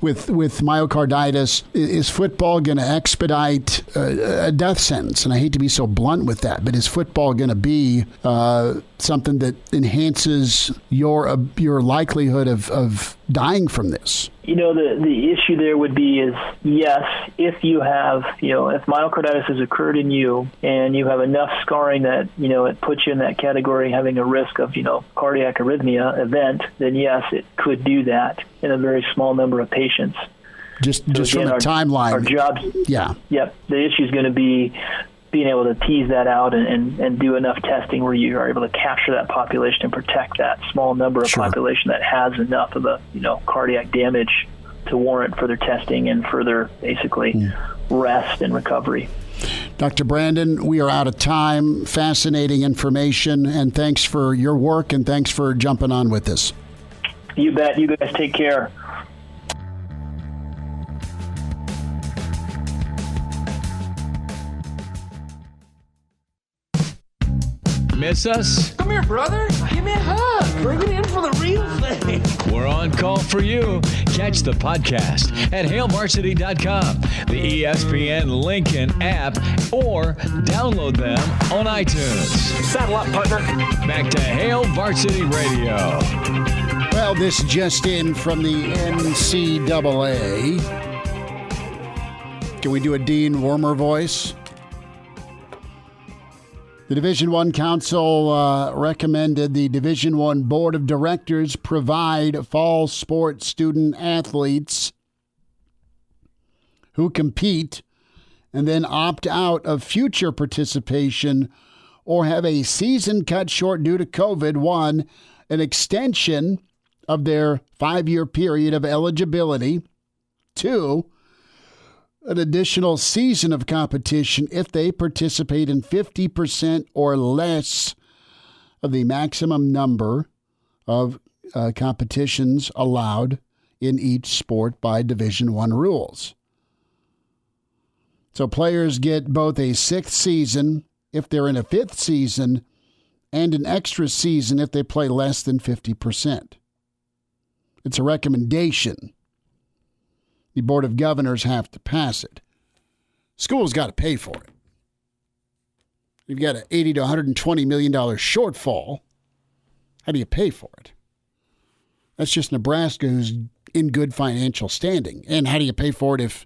with myocarditis, is football going to expedite a death sentence? And I hate to be so blunt with that, but is football going to be something that enhances your likelihood of dying from this? The issue there would be is, yes, if you have, if myocarditis has occurred in you and you have enough scarring that, it puts you in that category having a risk of, cardiac arrhythmia event, then yes, it could do that in a very small number of patients. Just from a timeline. Our jobs. Yeah. Yep. The issue is going to be being able to tease that out and do enough testing where you are able to capture that population and protect that small number of population that has enough of a cardiac damage to warrant further testing and further basically rest and recovery. Dr. Brandon, we are out of time. Fascinating information, and thanks for your work and thanks for jumping on with us. You bet. You guys take care. Miss us? Come here, brother. Give me a hug. Bring it in for the real thing. We're on call for you. Catch the podcast at HailVarsity.com, the ESPN Lincoln app, or download them on iTunes. Saddle up, partner. Back to Hail Varsity Radio. Well, this just in from the NCAA. Can we do a Dean Wormer voice? The Division I Council recommended the Division I Board of Directors provide fall sports student athletes who compete and then opt out of future participation or have a season cut short due to COVID, 1, an extension of their 5-year period of eligibility, 2, an additional season of competition if they participate in 50% or less of the maximum number of competitions allowed in each sport by Division I rules. So players get both a 6th season if they're in a 5th season and an extra season if they play less than 50%. It's a recommendation. The Board of Governors have to pass it. School's got to pay for it. You've got an $80 to $120 million shortfall. How do you pay for it? That's just Nebraska, who's in good financial standing. And how do you pay for it if,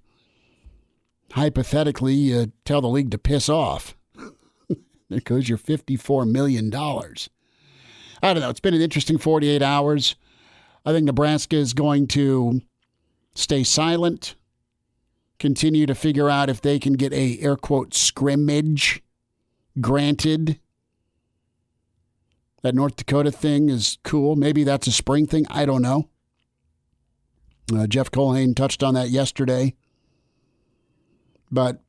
hypothetically, you tell the league to piss off? There goes your $54 million. I don't know. It's been an interesting 48 hours. I think Nebraska is going to stay silent, continue to figure out if they can get a, air quote, scrimmage granted. That North Dakota thing is cool. Maybe that's a spring thing. I don't know. Jeff Colhane touched on that yesterday. But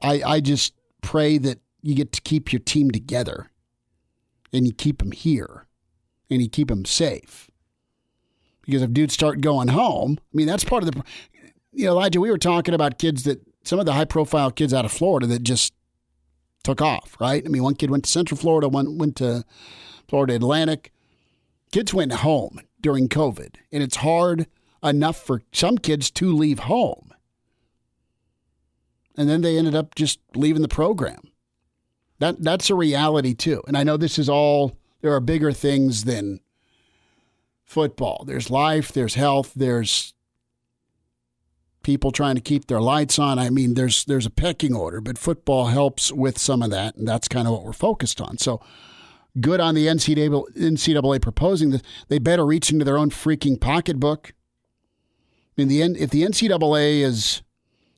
I just pray that you get to keep your team together and you keep them here and you keep them safe. Because if dudes start going home, I mean, that's part of the, Elijah, we were talking about kids that, some of the high-profile kids out of Florida that just took off, right? I mean, one kid went to Central Florida, one went to Florida Atlantic. Kids went home during COVID, and it's hard enough for some kids to leave home. And then they ended up just leaving the program. That's a reality, too. And I know this is all, there are bigger things than football. There's life, there's health, there's people trying to keep their lights on. I mean, there's a pecking order, but football helps with some of that, and that's kind of what we're focused on. So good on the NCAA proposing this. They better reach into their own freaking pocketbook. In the end, if the NCAA is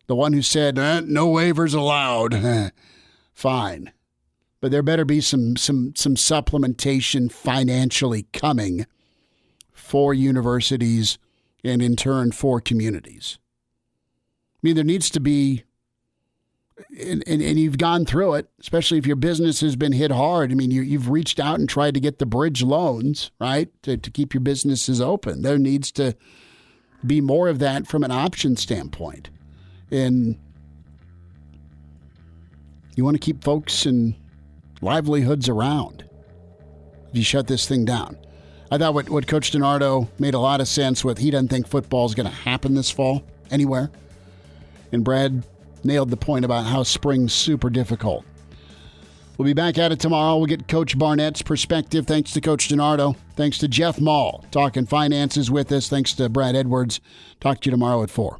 the one who said, no waivers allowed, fine. But there better be some supplementation financially coming for universities and in turn for communities. I mean, there needs to be and you've gone through it, especially if your business has been hit hard. I mean, you've reached out and tried to get the bridge loans, right, to keep your businesses open. There needs to be more of that from an option standpoint. And you want to keep folks and livelihoods around if you shut this thing down. I thought what Coach DiNardo made a lot of sense with. He doesn't think football is going to happen this fall anywhere. And Brad nailed the point about how spring's super difficult. We'll be back at it tomorrow. We'll get Coach Barnett's perspective. Thanks to Coach DiNardo. Thanks to Jeff Maul talking finances with us. Thanks to Brad Edwards. Talk to you tomorrow at 4.